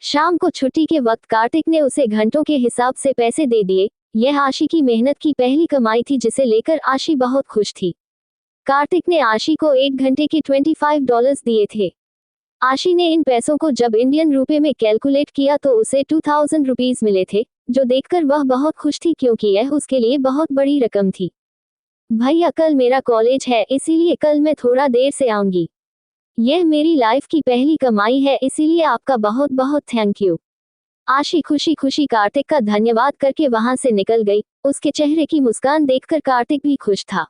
शाम को छुट्टी के वक्त कार्तिक ने उसे घंटों के हिसाब से पैसे दे दिए। यह आशी की मेहनत की पहली कमाई थी जिसे लेकर आशी बहुत खुश थी। कार्तिक ने आशी को 1 घंटे के $25 दिए थे। आशी ने इन पैसों को जब इंडियन रुपए में कैलकुलेट किया तो उसे 2000 रुपीज मिले थे, जो देखकर वह बहुत खुश थी क्योंकि यह उसके लिए बहुत बड़ी रकम थी। भैया कल मेरा कॉलेज है, इसीलिए कल मैं थोड़ा देर से आऊंगी। यह मेरी लाइफ की पहली कमाई है, इसीलिए आपका बहुत बहुत थैंक यू। आशी खुशी खुशी कार्तिक का धन्यवाद करके वहां से निकल गई। उसके चेहरे की मुस्कान देखकर कार्तिक भी खुश था।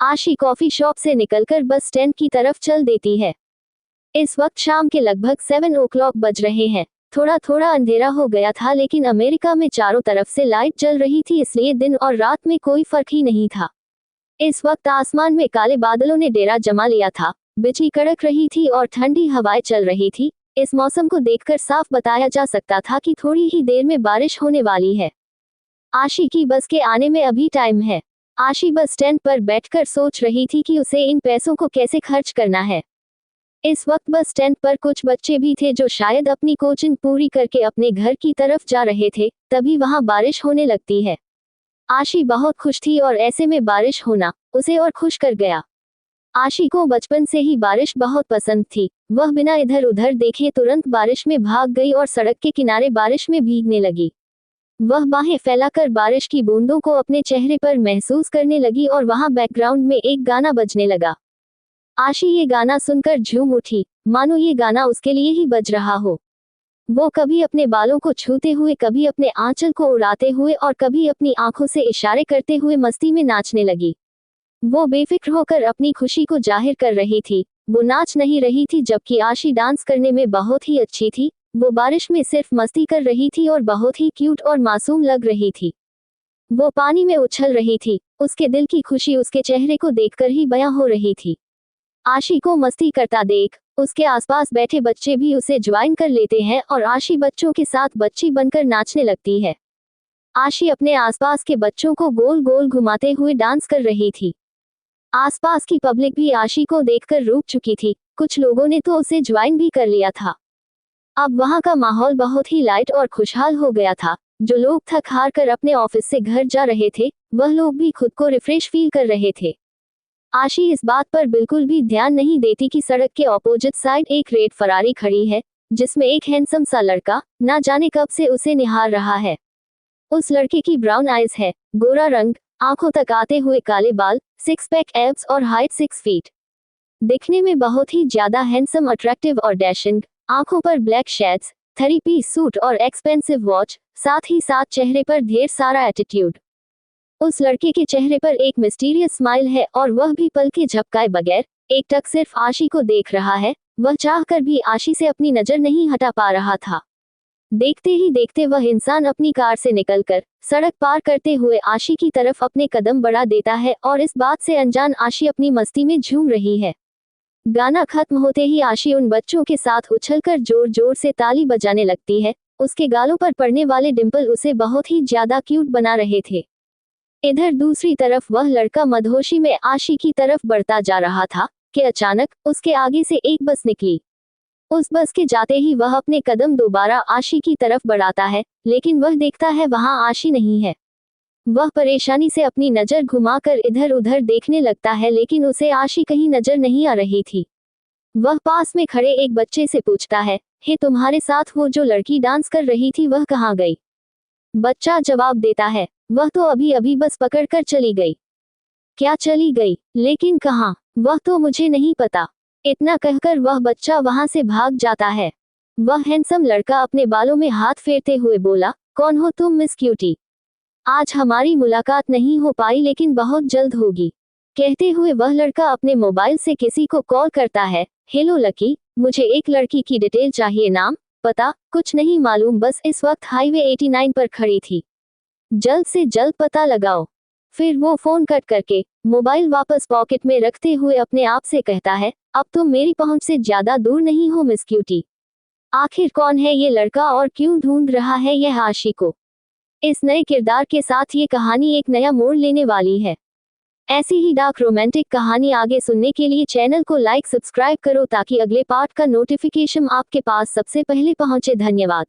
आशी कॉफी शॉप से निकलकर बस स्टैंड की तरफ चल देती है। इस वक्त शाम के लगभग 7 o'clock बज रहे हैं। थोड़ा थोड़ा अंधेरा हो गया था, लेकिन अमेरिका में चारों तरफ से लाइट जल रही थी, इसलिए दिन और रात में कोई फर्क ही नहीं था। इस वक्त आसमान में काले बादलों ने डेरा जमा लिया था, बिजली कड़क रही थी और ठंडी हवाएं चल रही थी। इस मौसम को देखकर साफ बताया जा सकता था कि थोड़ी ही देर में बारिश होने वाली है। आशी की बस के आने में अभी टाइम है। आशी बस स्टैंड पर बैठकर सोच रही थी कि उसे इन पैसों को कैसे खर्च करना है। इस वक्त बस स्टैंड पर कुछ बच्चे भी थे जो शायद अपनी कोचिंग पूरी करके अपने घर की तरफ जा रहे थे, तभी वहां बारिश होने लगती है। आशी बहुत खुश थी और ऐसे में बारिश होना उसे और खुश कर गया। आशी को बचपन से ही बारिश बहुत पसंद थी। वह बिना इधर उधर देखे तुरंत बारिश में भाग गई और सड़क के किनारे बारिश में भीगने लगी। वह बाहें फैलाकर बारिश की बूंदों को अपने चेहरे पर महसूस करने लगी और वहां बैकग्राउंड में एक गाना बजने लगा। आशी ये गाना सुनकर झूम उठी, मानो ये गाना उसके लिए ही बज रहा हो। वो कभी अपने बालों को छूते हुए, कभी अपने आंचल को उड़ाते हुए और कभी अपनी आंखों से इशारे करते हुए मस्ती में नाचने लगी। वो बेफिक्र होकर अपनी खुशी को जाहिर कर रही थी। वो नाच नहीं रही थी, जबकि आशी डांस करने में बहुत ही अच्छी थी। वो बारिश में सिर्फ मस्ती कर रही थी और बहुत ही क्यूट और मासूम लग रही थी। वो पानी में उछल रही थी। उसके दिल की खुशी उसके चेहरे को देखकर ही बयां हो रही थी। आशी को मस्ती करता देख उसके आसपास बैठे बच्चे भी उसे ज्वाइन कर लेते हैं और आशी बच्चों के साथ बच्ची बनकर नाचने लगती है। आशी अपने आसपास के बच्चों को गोल गोल घुमाते हुए डांस कर रही थी। आसपास की पब्लिक भी आशी को देखकर रुक चुकी थी। कुछ लोगों ने तो उसे ज्वाइन भी कर लिया था। अब वहां का माहौल बहुत ही लाइट और खुशहाल हो गया था। जो लोग थक हार कर अपने ऑफिस से घर जा रहे थे, वह लोग भी खुद को रिफ्रेश फील कर रहे थे। आशी इस बात पर बिल्कुल भी ध्यान नहीं देती कि सड़क के ऑपोजिट साइड एक रेड फरारी खड़ी है, जिसमें एक हैंडसम सा लड़का ना जाने कब से उसे निहार रहा है। उस लड़के की ब्राउन आइज है, गोरा रंग, आंखों तक आते हुए काले बाल, 6 पैक एब्स और हाइट 6 फीट। दिखने में बहुत ही ज्यादा हैंडसम, अट्रैक्टिव और डैशिंग। आंखों पर ब्लैक शेड्स, 3 पीस सूट और एक्सपेंसिव वॉच, साथ ही साथ चेहरे पर ढेर सारा एटीट्यूड। उस लड़के के चेहरे पर एक मिस्टीरियस स्माइल है और वह भी पलकें झपकाए बगैर एकटक सिर्फ आशी को देख रहा है। वह चाहकर भी आशी से अपनी नजर नहीं हटा पा रहा था। देखते ही देखते वह इंसान अपनी कार से निकलकर सड़क पार करते हुए आशी की तरफ अपने कदम बढ़ा देता है और इस बात से अनजान आशी अपनी मस्ती में झूम रही है। गाना खत्म होते ही आशी उन बच्चों के साथ उछलकर जोर जोर से ताली बजाने लगती है। उसके गालों पर पड़ने वाले डिंपल उसे बहुत ही ज्यादा क्यूट बना रहे थे। इधर दूसरी तरफ वह लड़का मदहोशी में आशी की तरफ बढ़ता जा रहा था कि अचानक उसके आगे से एक बस निकली। उस बस के जाते ही वह अपने कदम दोबारा आशी की तरफ बढ़ाता है, लेकिन वह देखता है वहां आशी नहीं है। वह परेशानी से अपनी नजर घुमाकर इधर उधर देखने लगता है, लेकिन उसे आशी कहीं नजर नहीं आ रही थी। वह पास में खड़े एक बच्चे से पूछता है, हे तुम्हारे साथ वो जो लड़की डांस कर रही थी वह कहाँ गई? बच्चा जवाब देता है, वह तो अभी अभी बस पकड़कर चली गई। क्या चली गई? लेकिन कहाँ? वह तो मुझे नहीं पता। इतना कहकर वह बच्चा वहां से भाग जाता है। वह हैंडसम लड़का अपने बालों में हाथ फेरते हुए बोला, कौन हो तुम मिस क्यूटी? आज हमारी मुलाकात नहीं हो पाई, लेकिन बहुत जल्द होगी। कहते हुए वह लड़का अपने मोबाइल से किसी को कॉल करता है, हेलो लकी, मुझे एक लड़की की डिटेल चाहिए, नाम पता कुछ नहीं मालूम, बस इस वक्त हाईवे 89 पर खड़ी थी, जल्द से जल्द पता लगाओ। फिर वो फोन कट करके मोबाइल वापस पॉकेट में रखते हुए अपने आप से कहता है, अब तुम मेरी पहुंच से ज्यादा दूर नहीं हो मिस क्यूटी। आखिर कौन है ये लड़का और क्यों ढूंढ रहा है यह आशी को? इस नए किरदार के साथ ये कहानी एक नया मोड़ लेने वाली है। ऐसी ही डार्क रोमांटिक कहानी आगे सुनने के लिए चैनल को लाइक सब्सक्राइब करो ताकि अगले पार्ट का नोटिफिकेशन आपके पास सबसे पहले पहुंचे। धन्यवाद।